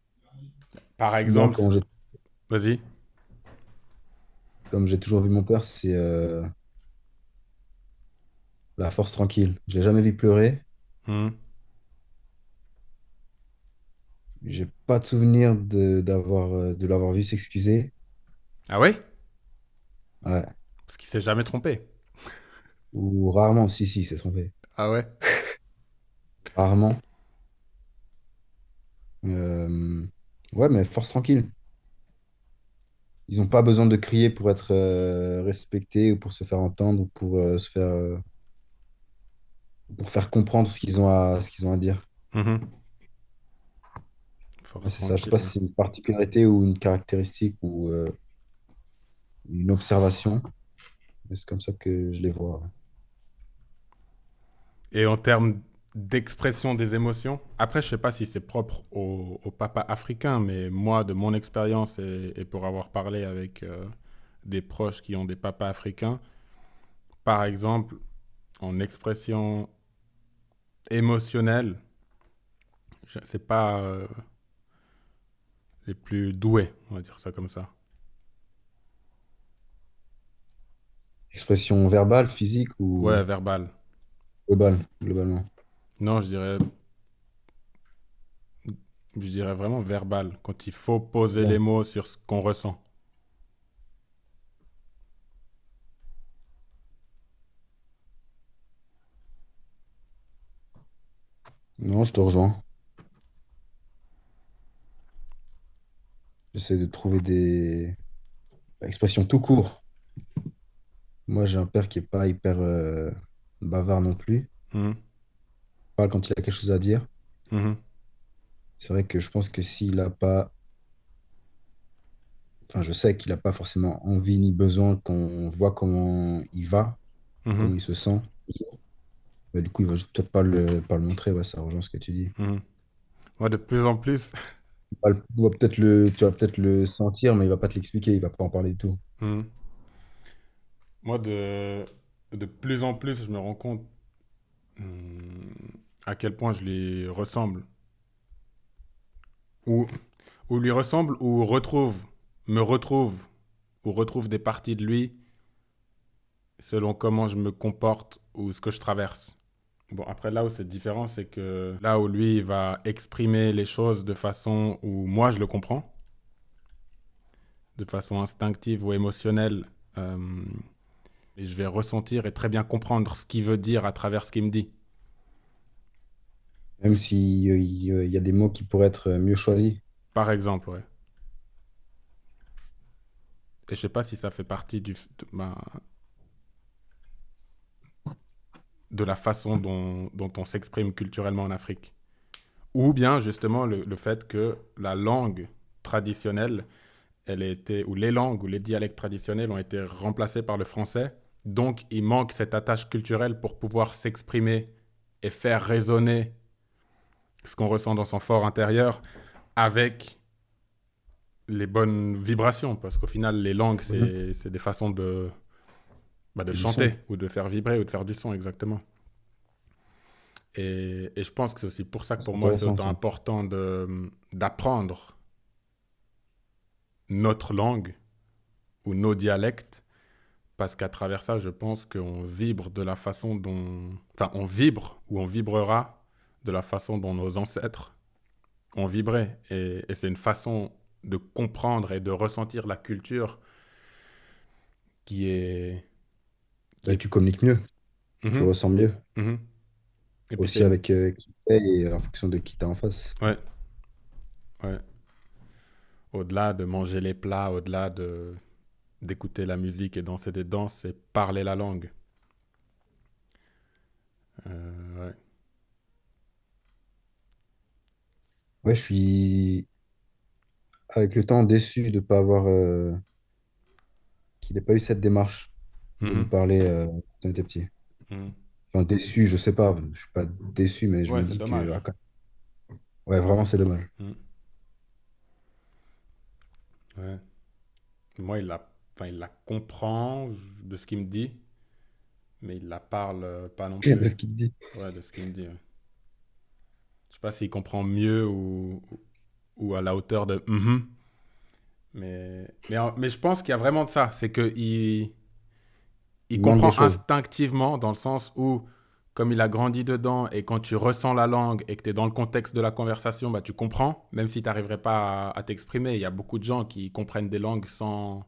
Par moi, exemple, vas-y. comme j'ai toujours vu mon père, c'est la force tranquille. Je l'ai jamais vu pleurer. Hmm. J'ai pas de souvenir de l'avoir vu s'excuser. Ah ouais? Ouais. Parce qu'il s'est jamais trompé. Ou rarement, si, si, il s'est trompé. Ah ouais? Rarement. Euh, Ouais, mais force tranquille. Ils n'ont pas besoin de crier pour être respectés ou pour se faire entendre ou pour faire comprendre ce qu'ils ont à dire. Mhm. Ouais, Force c'est ça. Je sais pas tranquille. si c'est une particularité ou une caractéristique ou une observation, mais c'est comme ça que je les vois. Et en termes d'expression des émotions, après, je sais pas si c'est propre au papa africain, mais moi, de mon expérience et pour avoir parlé avec des proches qui ont des papas africains, par exemple, en expression émotionnelle, c'est pas les plus doués, on va dire ça comme ça. Expression verbale, physique ou Ouais, verbal. globalement. Non, je dirais vraiment verbal, quand il faut poser les Bon. mots sur ce qu'on ressent. Non, je te rejoins. J'essaie de trouver des expressions tout court. Moi, j'ai un père qui est pas hyper bavard non plus. Mhm. Il parle quand il a quelque chose à dire. Mhm. C'est vrai que je pense que s'il a pas, enfin, je sais qu'il n'a pas forcément envie ni besoin qu'on voit comment il va, Mhm. comment il se sent. Bah, du coup, il va juste peut-être pas le montrer. Ouais, ça rejoint ce que tu dis. Mhm. Moi, de plus en plus, Tu vas peut-être le sentir, mais il va pas te l'expliquer. Il va pas en parler du tout. mhm. Moi, de plus en plus, je me rends compte à quel point je lui ressemble. Ou, ou lui ressemble, ou me retrouve, ou retrouve des parties de lui selon comment je me comporte ou ce que je traverse. Bon, après, là où c'est différent, c'est que là où lui, il va exprimer les choses de façon où moi, je le comprends, de façon instinctive ou émotionnelle, euh, et je vais ressentir et très bien comprendre ce qu'il veut dire à travers ce qu'il me dit. Même si, il y a des mots qui pourraient être mieux choisis. Par exemple, ouais. Et je sais pas si ça fait partie de la façon dont on s'exprime culturellement en Afrique. Ou bien justement le fait que la langue traditionnelle, elle a été, ou les langues ou les dialectes traditionnels ont été remplacés par le français. Donc il manque cette attache culturelle pour pouvoir s'exprimer et faire résonner ce qu'on ressent dans son fort intérieur avec les bonnes vibrations. Parce qu'au final, les langues, Mhm. c'est des façons de Du son. chanter ou de faire vibrer ou de faire du son exactement. Et je pense que c'est aussi pour ça que C'est pour moi, c'est intéressant, autant ça. important d'apprendre notre langue ou nos dialectes, parce qu'à travers ça, je pense qu'on vibre de la façon dont... Enfin, on vibre ou on vibrera de la façon dont nos ancêtres ont vibré. Et c'est une façon de comprendre et de ressentir la culture qui est... Qui Bah, est... tu communiques mieux, tu Mhm, ressens mieux. mhm. Et puis c'est Aussi une... avec qui t'es et en fonction de qui t'as en face. Ouais, ouais. Au-delà de manger les plats, au-delà d'écouter la musique et danser des danses, c'est parler la langue. Ouais. Ouais, je suis avec le temps déçu de ne pas avoir qu'il n'ait pas eu cette démarche de nous Mhm, parler quand on était petit. mhm. Enfin, déçu, je sais pas, je suis pas déçu, mais je Ouais, me c'est dis que dommage. ouais, vraiment, c'est dommage. Mhm, ouais. Moi, enfin, il la comprend de ce qu'il me dit, mais il la parle pas non De plus. ce qu'il te dit. Ouais, de ce qu'il me dit. Ouais. Je sais pas s'il comprend mieux ou à la hauteur de mhm. Mais je pense qu'il y a vraiment de ça. C'est qu'il il Il manque des comprend choses. instinctivement dans le sens où, comme il a grandi dedans et quand tu ressens la langue et que tu es dans le contexte de la conversation, bah, tu comprends, même si tu n'arriverais pas à t'exprimer. Il y a beaucoup de gens qui comprennent des langues sans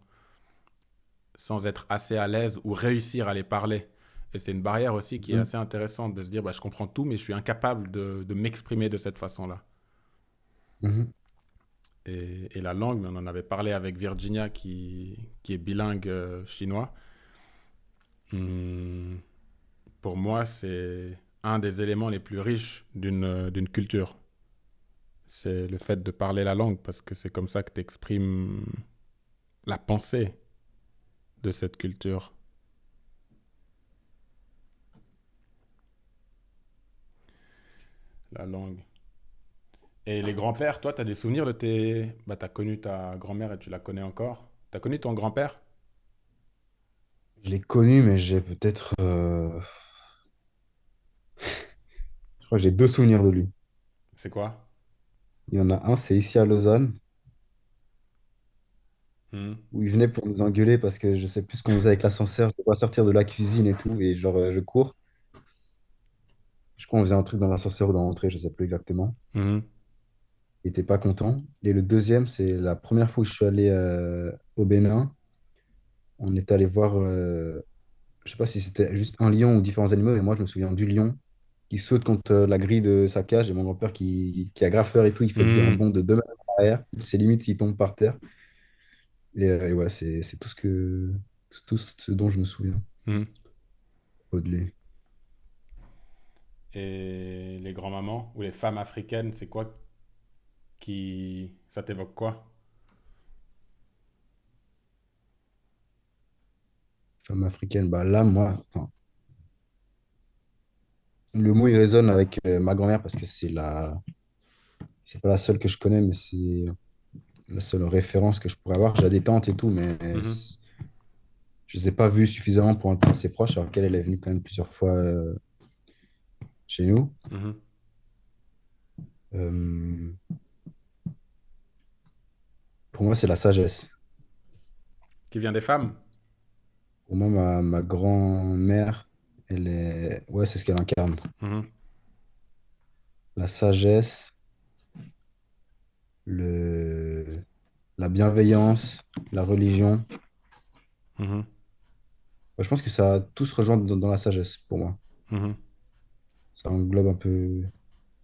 être assez à l'aise ou réussir à les parler. Et c'est une barrière aussi qui est Mhm. assez intéressante de se dire, bah, je comprends tout, mais je suis incapable de m'exprimer de cette façon-là. Mhm. Et la langue, mais on en avait parlé avec Virginia qui est bilingue chinois. Hum, pour moi, c'est un des éléments les plus riches d'une culture. C'est le fait de parler la langue, parce que c'est comme ça que tu exprimes la pensée de cette culture. La langue. Et les grands-pères, toi, tu as des souvenirs de tes... Bah, tu as connu ta grand-mère et tu la connais encore. Tu as connu ton grand-père? Je l'ai connu, mais j'ai peut-être. Je crois que j'ai deux souvenirs de lui. C'est quoi? Il y en a un, c'est ici à Lausanne, Hmm. où il venait pour nous engueuler parce que je sais plus ce qu'on faisait avec l'ascenseur. Je dois sortir de la cuisine et tout, et genre, je cours. Je crois qu'on faisait un truc dans l'ascenseur ou dans l'entrée, je sais plus exactement. Mhm. Il était pas content. Et le deuxième, c'est la première fois où je suis allé au Bénin. On est allé voir, je sais pas si c'était juste un lion ou différents animaux, mais moi, je me souviens du lion. qui saute contre la grille de sa cage et mon grand-père qui a grave peur et tout, il fait un Mhm. bond de 2 mètres en arrière. C'est limite s'il tombe par terre. Et ouais, c'est tout ce dont je me souviens. Mhm. Audley. Et les grands-mamans ou les femmes africaines, c'est quoi qui... Ça t'évoque quoi? Femme africaine, bah là, moi, enfin, le mot il résonne avec ma grand-mère parce que c'est pas la seule que je connais, mais c'est la seule référence que je pourrais avoir. J'ai des tantes et tout, mais Mhm. je les ai pas vues suffisamment pour être assez proche, alors qu'elle elle est venue quand même plusieurs fois chez nous. Mhm. Euh, pour moi, c'est la sagesse. Qui vient des femmes? Pour moi, ma grand-mère, elle est... Ouais, c'est ce qu'elle incarne. Mhm. La sagesse, le... la bienveillance, la religion. Mhm. Ouais, je pense que ça tout se rejoint dans la sagesse, pour moi. Mhm. Ça englobe un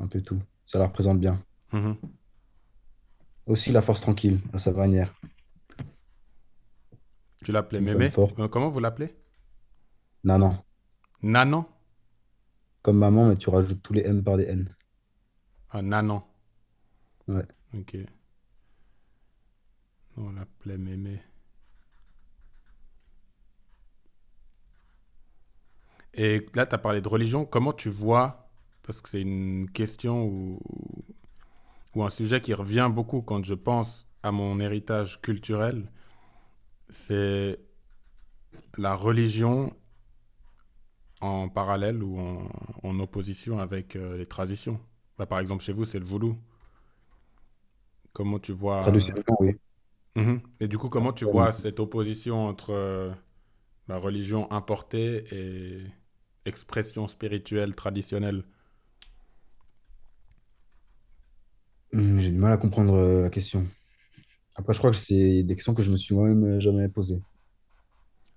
peu tout. Ça la représente bien. Mhm. Aussi la force tranquille, à sa manière. Tu l'appelais C'est une femme Mémé? forte. Comment vous l'appelez? Nanan. Nanon? Comme maman, mais tu rajoutes tous les M par des N. Ah, Nanon. Ouais. Ok. On l'appelait Mémé. Et là, tu as parlé de religion. Comment tu vois, parce que c'est une question ou un sujet qui revient beaucoup quand je pense à mon héritage culturel, c'est la religion en parallèle ou en opposition avec les traditions. Bah, par exemple, chez vous, c'est le vaudou. Comment tu vois... Traditionnellement, oui. Mhm. Et du coup, comment tu vois cette opposition entre la religion importée et expression spirituelle traditionnelle? J'ai du mal à comprendre la question. Après, je crois que c'est des questions que je me suis moi-même jamais posées.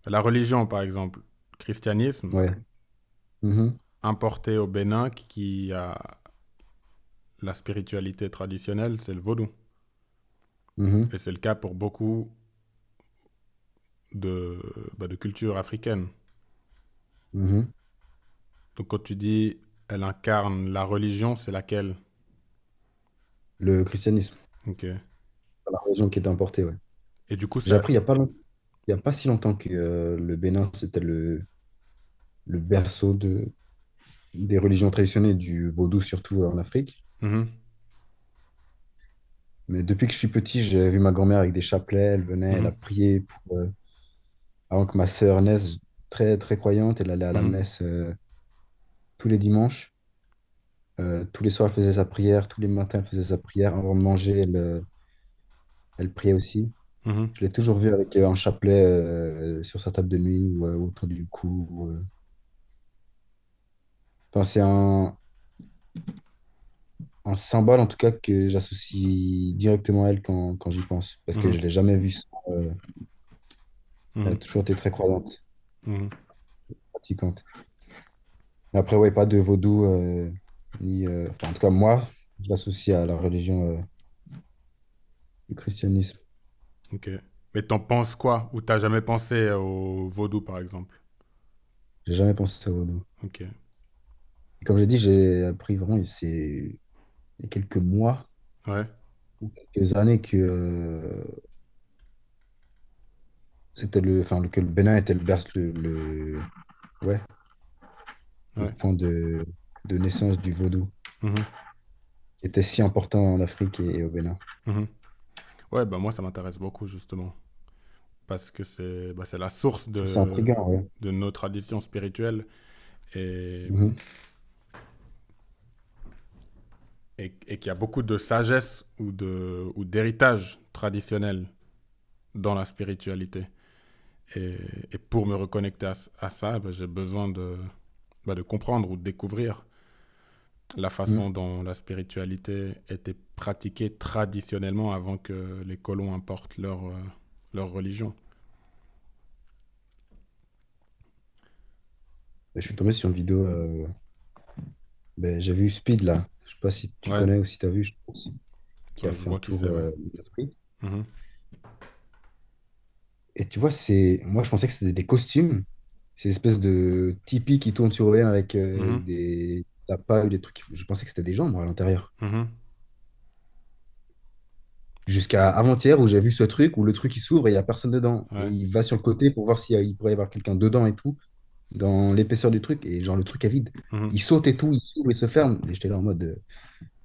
La religion, par exemple, christianisme, Ouais. Mhm. importé au Bénin, qui a la spiritualité traditionnelle, c'est le vaudou. Mhm. Et c'est le cas pour beaucoup de, de cultures africaines. Mhm. Donc quand tu dis elle incarne la religion, c'est laquelle? Le christianisme, Ok. la religion qui est importée, ouais. Et du coup, J'ai ça... appris il y a pas si longtemps que le Bénin, c'était le berceau des religions traditionnelles, du vaudou, surtout en Afrique. Mhm, Mais depuis que je suis petit, j'ai vu ma grand-mère avec des chapelets. Elle venait, elle a mhm, prié avant que ma sœur naisse, très, très croyante. Elle allait à la mhm, messe tous les dimanches. Tous les soirs, elle faisait sa prière. Tous les matins, elle faisait sa prière. Avant de manger, elle priait aussi. mhm, Je l'ai toujours vue avec un chapelet sur sa table de nuit ou autour du cou. Enfin, c'est un symbole, en tout cas, que j'associe directement à elle quand j'y pense. Parce que mhm, je ne l'ai jamais vue sans. Elle a mhm, toujours été très croyante, mhm. pratiquante. Mais après, ouais, pas de vaudou, ni. Enfin, en tout cas, moi, je l'associe à la religion du christianisme. Ok. Mais t'en penses quoi? Ou t'as jamais pensé au vaudou, par exemple? J'ai jamais pensé au vaudou. Ok. Et comme j'ai dit, j'ai appris vraiment, il y a quelques mois Ouais, ou quelques années que que le Bénin était ouais, le ouais. point de naissance du vaudou, Mhm, qui était si important en Afrique et au Bénin. mhm. Ouais, bah moi, ça m'intéresse beaucoup, justement. Parce que c'est la source Je trouve ça intriguant, ouais. de nos traditions spirituelles et, Mhm. et qu'il y a beaucoup de sagesse ou d'héritage traditionnel dans la spiritualité. Et, et pour me reconnecter à ça, bah, j'ai besoin de comprendre ou de découvrir la façon Mhm. dont la spiritualité était pratiquée traditionnellement avant que les colons importent leur religion. Je suis tombé sur une vidéo Ben, j'ai vu Speed là. Je sais pas si tu Ouais, connais ou si tu as vu, je pense, qui a je fait un vois qui c'est, tour ouais. de Speed. Mhm, Et tu vois, moi je pensais que c'était des costumes. Ces espèces de tipis qui tournent sur eux avec mhm, des tapas ou des trucs. Je pensais que c'était des gens, moi, à l'intérieur. mhm. Jusqu'à avant-hier où j'ai vu ce truc où le truc il s'ouvre et il n'y a personne dedans. Et Ouais, il va sur le côté pour voir s'il pourrait y avoir quelqu'un dedans et tout, dans l'épaisseur du truc. Et genre, le truc est vide. mhm, Il saute et tout, il s'ouvre, il se ferme. Et j'étais là en mode,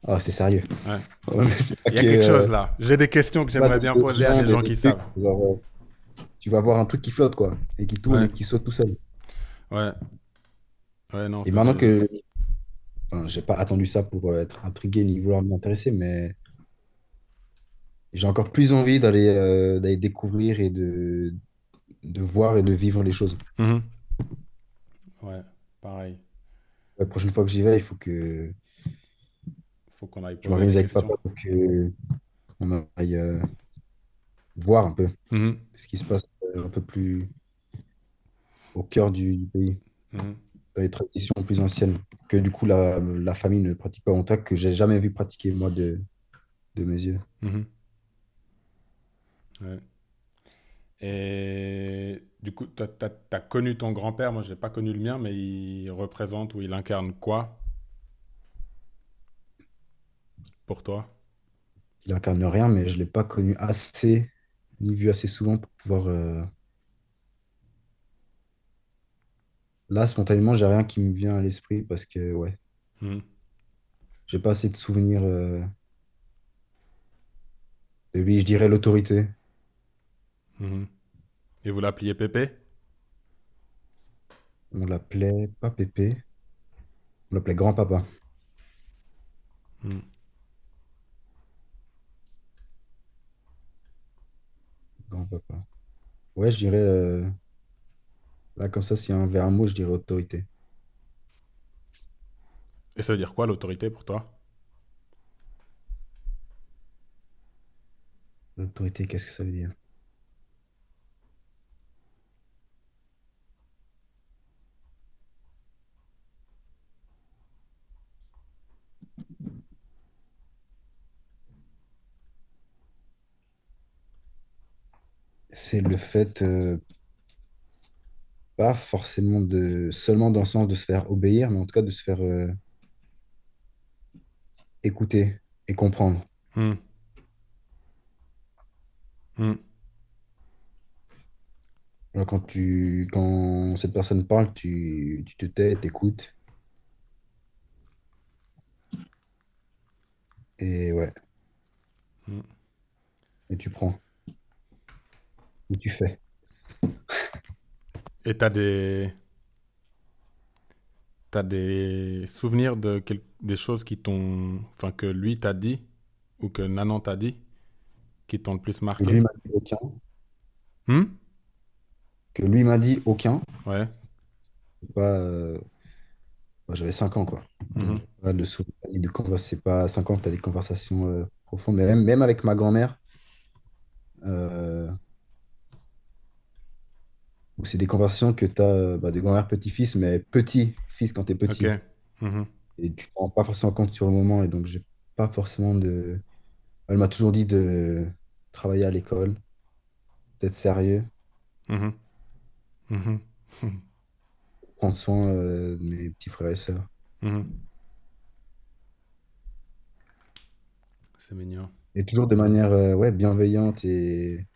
ah, c'est sérieux. ouais. C'est pas Il y a que, quelque chose là. J'ai des questions que pas j'aimerais des bien poser à illusions, des gens des qui trucs. savent. Genre, tu vas voir un truc qui flotte, quoi. Et qui tourne Ouais, et qui saute tout seul. ouais, ouais, non, Et c'est maintenant vrai. que, enfin, j'ai pas attendu ça pour être intrigué ni vouloir m'y intéresser, mais j'ai encore plus envie d'aller découvrir et de voir et de vivre les choses. Mhm. Ouais, pareil. La prochaine fois que j'y vais, il faut que Faut qu'on aille je poser des m'organise avec questions. papa pour que on aille voir un peu Mhm, ce qui se passe un peu plus au cœur du pays, mhm, dans les traditions plus anciennes, que du coup la famille ne pratique pas, en tout cas que j'ai jamais vu pratiquer moi de mes yeux. mhm. Ouais. Et du coup, t'as connu ton grand-père, moi j'ai pas connu le mien, mais il représente ou il incarne quoi pour toi? Il incarne rien, mais je l'ai pas connu assez, ni vu assez souvent pour pouvoir. Là, spontanément, j'ai rien qui me vient à l'esprit parce que ouais, Mhm, j'ai pas assez de souvenirs de lui. Je dirais l'autorité. mhm. Et vous l'appeliez Pépé? On l'appelait pas Pépé, on l'appelait grand-papa. Mhm, Grand-papa. Ouais, je dirais, là, comme ça, s'il y a un vers un mot, je dirais autorité. et ça veut dire quoi l'autorité pour toi? L'autorité, qu'est-ce que ça veut dire? C'est le fait, pas forcément seulement dans le sens de se faire obéir, mais en tout cas de se faire écouter et comprendre. Mhm, mhm, Alors, quand cette personne parle, tu te tais, t'écoutes, et ouais, mhm. et tu prends, ou tu fais. Et t'as des souvenirs de des choses qui t'ont, enfin que lui t'a dit ou que Nanan t'a dit qui t'ont le plus Que lui marqué? m'a dit aucun. Hmm. Que lui m'a dit aucun. Ouais. Pas, moi, j'avais 5 ans, quoi. Donc, Mhm, j'ai pas de souvenir ni de conversation. C'est pas à 5 ans que tu as des conversations profondes. Mais même avec ma grand-mère, euh, où c'est des conversations que tu as de grand-mère petit-fils, mais petit-fils quand tu es ok. petit. Mhm, Et tu ne te rends pas forcément compte sur le moment. Et donc, j'ai pas forcément de. Elle m'a toujours dit de travailler à l'école, d'être sérieux, mhm, mhm, prendre soin de mes petits frères et sœurs. mhm. C'est mignon. Et toujours de manière ouais, bienveillante. Et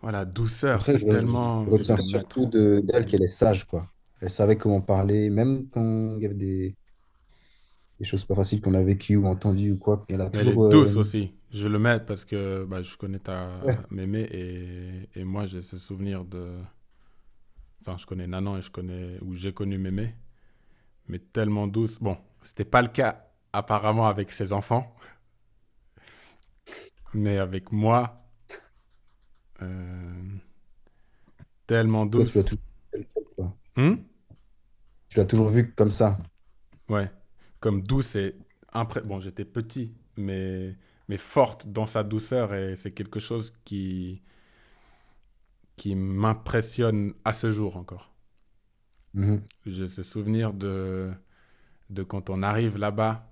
Voilà, pour douceur, ça, c'est tellement. je Je vais retiens le mettre. surtout d'elle qu'elle est sage, quoi. Elle savait comment parler, même quand il y avait des choses pas faciles qu'on a vécues ou entendues ou quoi. Elle a Mais elle est toujours. douce aussi. Je le mets parce que bah, je connais ta Ouais. mémé et moi j'ai ce souvenir de. Enfin, je connais Nanan et je connais. Ou j'ai connu mémé, mais tellement douce. Bon, c'était pas le cas apparemment avec ses enfants, mais avec moi, euh, tellement Toi, tu l'as douce. toujours, quoi. Hmm. Tu l'as toujours vu comme ça. Ouais, comme douce et bon, j'étais petit, mais forte dans sa douceur et c'est quelque chose qui m'impressionne à ce jour encore. Mhm. J'ai ce souvenir de quand on arrive là-bas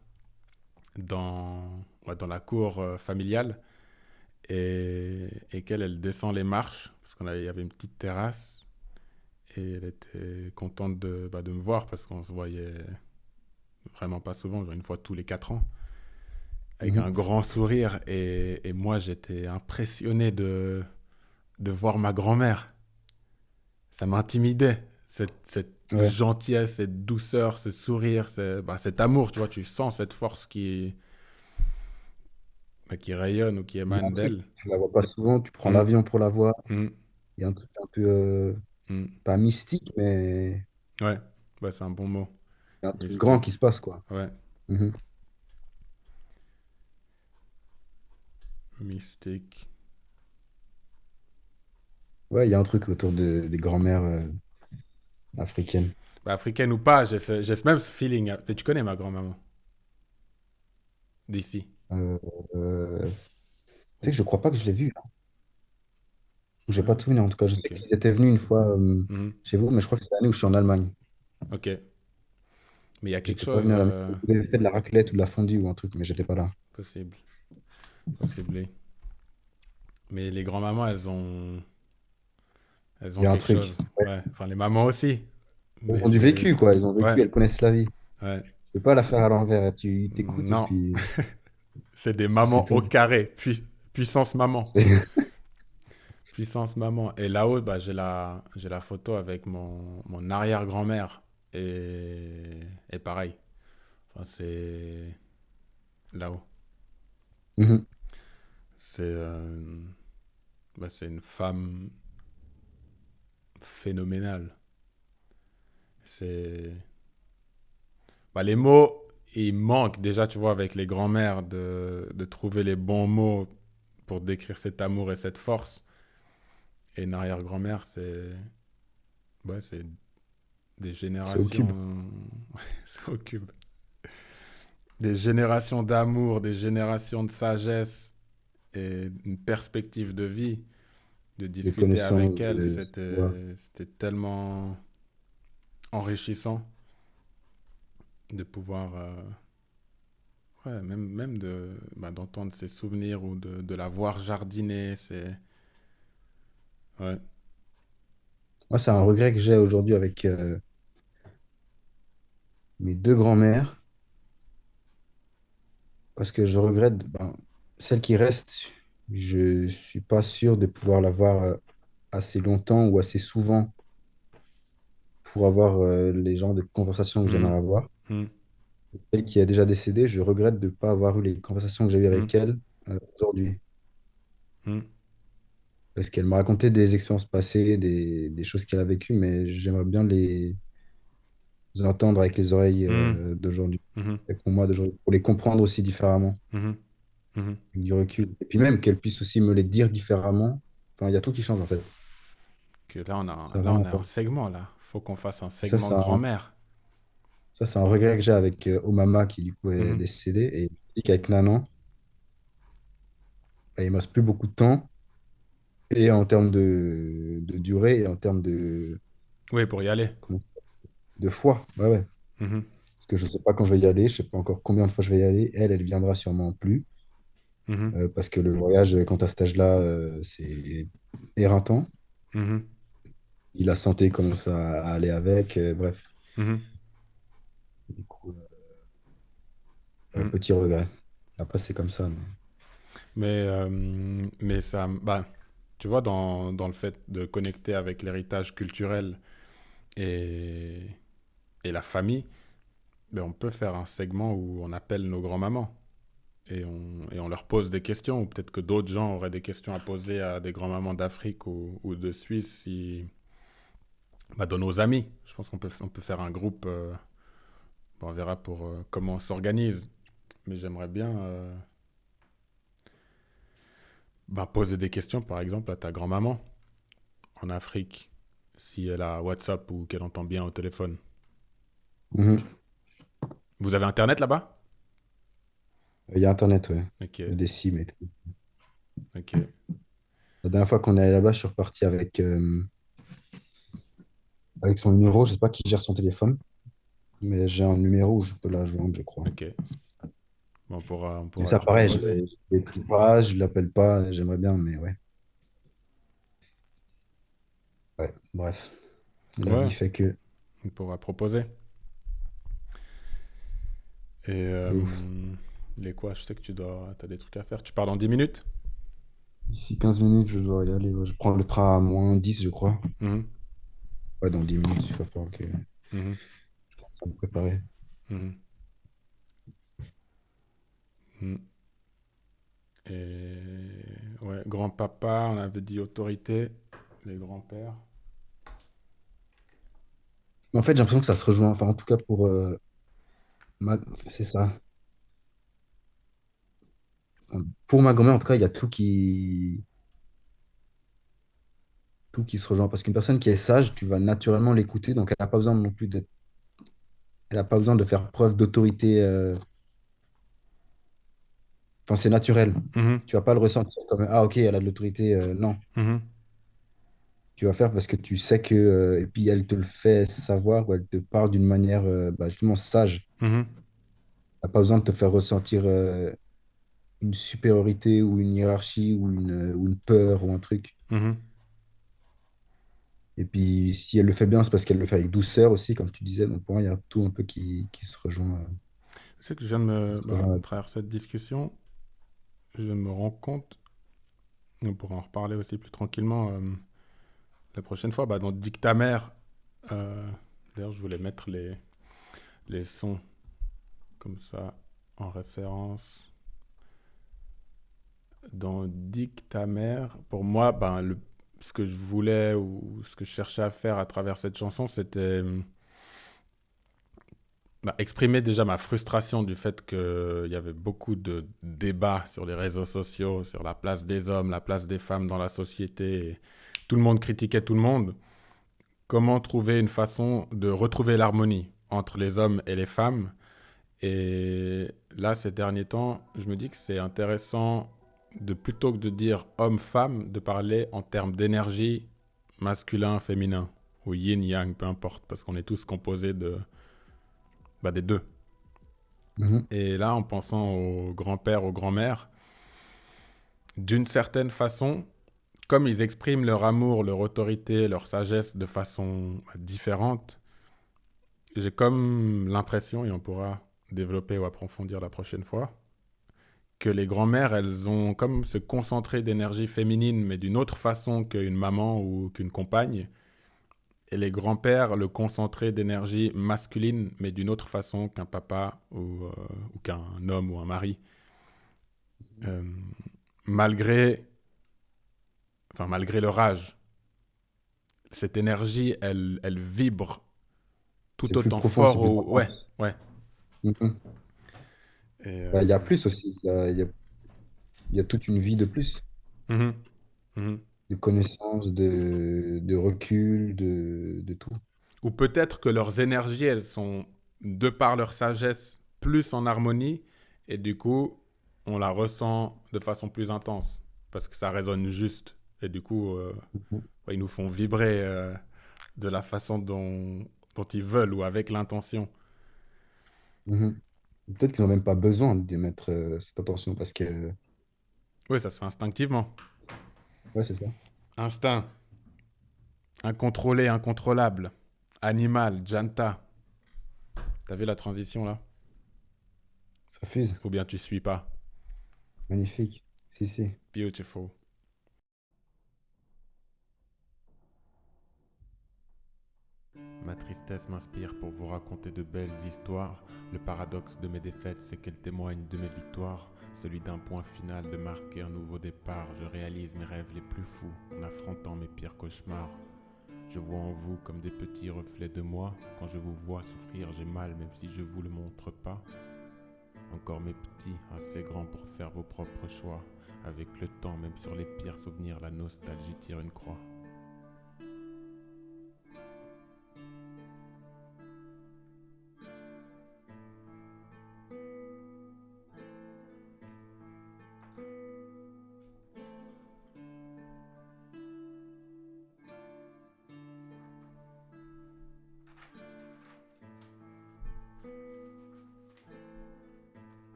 dans la cour familiale et qu'elle, elle descend les marches, parce il y avait une petite terrasse, et elle était contente de me voir parce qu'on se voyait vraiment pas souvent, genre une fois tous les 4 ans, avec un Mhm. grand sourire. Et moi, j'étais impressionné de voir ma grand-mère. Ça m'intimidait, cette Ouais, gentillesse, cette douceur, ce sourire, cet amour, tu vois, tu sens cette force qui rayonne ou qui il y a un émane truc, d'elle. tu la vois pas souvent, tu prends Mm, l'avion pour la voir. mm, Il y a un truc un peu, mm. pas mystique, mais Ouais, bah, c'est un bon mot. il y a un truc grand qui Mystique. se passe, quoi. Ouais, Mhm. mystique. Ouais, il y a un truc autour des grands-mères africaines. Bah, africaine ou pas, j'ai même ce feeling. Mais tu connais ma grand-maman d'ici. Euh, euh, tu sais Oh, que je crois pas que je l'ai vu. J'ai ouais, pas de souvenir, en tout cas. Je sais ok. qu'ils étaient venus une fois Mhm, chez vous, mais je crois que c'est l'année où je suis en Allemagne. ok. Mais il y a quelque J'étais pas chose venu à la maison. Vous avez fait de la raclette ou de la fondue ou un truc, mais j'étais pas là. possible, possible. Mais les grands-mamans, elles Il y ont a un quelque truc. chose. Ouais, enfin les mamans aussi. Elles Mais ont du c'est... vécu, quoi. Elles ont vécu, Ouais, elles connaissent la vie. ouais. Tu peux pas la faire à l'envers. Tu t'écoutes et Non, puis c'est des c'est mamans au tout. carré. Puissance maman. C'est- Puissance maman. Et là-haut, bah, j'ai la photo avec mon arrière-grand-mère. Et pareil. Enfin, c'est là-haut. Mhm. C'est c'est une femme phénoménale. C'est les mots, ils manquent déjà, tu vois, avec les grands-mères de trouver les bons mots pour décrire cet amour et cette force. Et une arrière-grand-mère, c'est des C'est au cube. générations. C'est au cube. Des générations d'amour, des générations de sagesse et une perspective de vie. De De discuter avec connaissances, elle, de savoir. c'était tellement enrichissant de pouvoir, ouais, même d'entendre ses souvenirs ou de la voir jardiner. Ouais. Moi, c'est un regret que j'ai aujourd'hui avec mes deux grands-mères, parce que je regrette, ben, celle qui reste, je suis pas sûr de pouvoir la voir assez longtemps ou assez souvent pour avoir les genres de conversations que Mm, j'aimerais avoir. mm, Elle qui est déjà décédée, je regrette de ne pas avoir eu les conversations que j'ai eues mm, avec elle aujourd'hui. mm, Parce qu'elle m'a raconté des expériences passées, des choses qu'elle a vécues, mais j'aimerais bien les entendre avec les oreilles mm, d'aujourd'hui, mhm, avec mon moi d'aujourd'hui, pour les comprendre aussi différemment, mhm, mhm. avec du recul. Et puis même qu'elle puisse aussi me les dire différemment. Enfin, il y a tout qui change en fait. Que là, Ça, là, on vraiment a pas. un segment, là. Faut qu'on fasse un Ça, segment c'est un, grand-mère. ça, c'est un regret que j'ai avec Omama qui du coup est Mhm, décédée. Et je dis qu'avec Nanan, bah, il ne me reste plus beaucoup de temps. Et en termes de durée, et en termes oui, pour y aller. comment- de foi. Ouais, ouais. Mhm, Parce que je ne sais pas quand je vais y aller, je ne sais pas encore combien de fois je vais y aller. Elle viendra sûrement plus. mhm, Parce que le voyage, quand à cet âge-là, c'est éreintant. mhm, Et la santé commence à aller avec. Bref, mhm, du coup, mhm. petit regret. Après, c'est comme ça. Mais ça, tu vois, dans le fait de connecter avec l'héritage culturel et, et la famille, ben on peut faire un segment où on appelle nos grands-mamans et on leur pose des questions, ou peut-être que d'autres gens auraient des questions à poser à des grands-mamans d'Afrique ou de Suisse, de nos amis. Je pense on peut faire un groupe, on verra pour comment on s'organise. Mais j'aimerais bien poser des questions, par exemple, à ta grand-maman en Afrique, si elle a WhatsApp ou qu'elle entend bien au téléphone. Mhm. Vous avez Internet là-bas? Il y a Internet, ouais. Ok, Il y a des SIM et tout. ok. La dernière fois qu'on est allé là-bas, je suis reparti avec son numéro. Je sais pas qui gère son téléphone. Mais j'ai un numéro où je peux la joindre, je crois. Ok. Bon, on Mais pourra ça, leur pareil, proposer. je l'écris pas, je l'appelle pas, j'aimerais bien, mais ouais. Ouais, bref. La Ouais, vie fait que. on pourra proposer. Et De ouf. les quoi, je sais que t'as des trucs à faire. Tu pars dans 10 minutes? D'ici 15 minutes, je dois y aller. Ouais. Je prends le train à -10, je crois. Mhm, Ouais, dans 10 minutes, il va falloir que mhm, je commence à me préparer. mhm, mhm. Et ouais, grand-papa, on avait dit autorité, les grands-pères. Mais en fait, j'ai l'impression que ça se rejoint. Enfin, en tout cas, pour ma... C'est ça. Pour ma grand-mère, en tout cas, il y a tout qui se rejoint. Parce qu'une personne qui est sage, tu vas naturellement l'écouter. Donc, elle n'a pas besoin non plus d'être... Elle n'a pas besoin de faire preuve d'autorité. Enfin, c'est naturel. Mhm, Tu vas pas le ressentir comme, ah, ok, elle a de l'autorité. Non. mhm, Tu vas faire parce que tu sais que... et puis, elle te le fait savoir ou elle te parle d'une manière bah, justement sage. mhm, Elle n'a pas besoin de te faire ressentir une supériorité ou une hiérarchie ou une peur ou un truc. mhm. Et puis, si elle le fait bien, c'est parce qu'elle le fait avec douceur aussi, comme tu disais. Donc, pour moi, il y a tout un peu qui se rejoint. Tu sais que je viens de Qui me, se bah, à rejoint. travers cette discussion, je me rends compte, on pourra en reparler aussi plus tranquillement la prochaine fois, bah, dans Dick ta mère, euh, d'ailleurs je voulais mettre les sons comme ça en référence. Dans Dick ta mère, pour moi, ben, ce que je voulais ou ce que je cherchais à faire à travers cette chanson, c'était bah, exprimer déjà ma frustration du fait qu'il y avait beaucoup de débats sur les réseaux sociaux, sur la place des hommes, la place des femmes dans la société. Et tout le monde critiquait tout le monde. Comment trouver une façon de retrouver l'harmonie entre les hommes et les femmes? Et là, ces derniers temps, je me dis que c'est intéressant de plutôt que de dire homme-femme, de parler en termes d'énergie masculin, féminin, ou yin-yang, peu importe, parce qu'on est tous composés des deux. Mhm. Et là, en pensant aux grands-pères, aux grands-mères, d'une certaine façon, comme ils expriment leur amour, leur autorité, leur sagesse de façon différente, j'ai comme l'impression, et on pourra développer ou approfondir la prochaine fois, que les grands-mères, elles ont comme ce concentré d'énergie féminine, mais d'une autre façon qu'une maman ou qu'une compagne, et les grands-pères, le concentré d'énergie masculine, mais d'une autre façon qu'un papa ou qu'un homme ou un mari. Euh, malgré, malgré leur âge, cette énergie, elle vibre C'est tout plus autant profond, c'est fort plus au... Ouais, intense. ouais. Mhm. Et, Bah, il y a plus aussi. Il y a toute une vie de plus, mhm, mhm. de connaissances, de recul, de tout. Ou peut-être que leurs énergies, elles sont, de par leur sagesse, plus en harmonie, et du coup, on la ressent de façon plus intense, parce que ça résonne juste. Et du coup, Mhm. ouais, ils nous font vibrer de la façon dont ils veulent ou avec l'intention. Mhm. Peut-être qu'ils n'ont même pas besoin d'y mettre cette attention parce que, Oui, ça se fait instinctivement. ouais, c'est ça. Instinct, incontrôlé, incontrôlable, animal, janta. T'as vu la transition là? Ça fuse. Ou bien tu suis pas? Magnifique. Si, si. Beautiful. Ma tristesse m'inspire pour vous raconter de belles histoires. Le paradoxe de mes défaites, c'est qu'elles témoignent de mes victoires. Celui d'un point final, de marquer un nouveau départ. Je réalise mes rêves les plus fous en affrontant mes pires cauchemars. Je vois en vous comme des petits reflets de moi. Quand je vous vois souffrir, j'ai mal même si je vous le montre pas. Encore mes petits, assez grands pour faire vos propres choix. Avec le temps, même sur les pires souvenirs, la nostalgie tire une croix.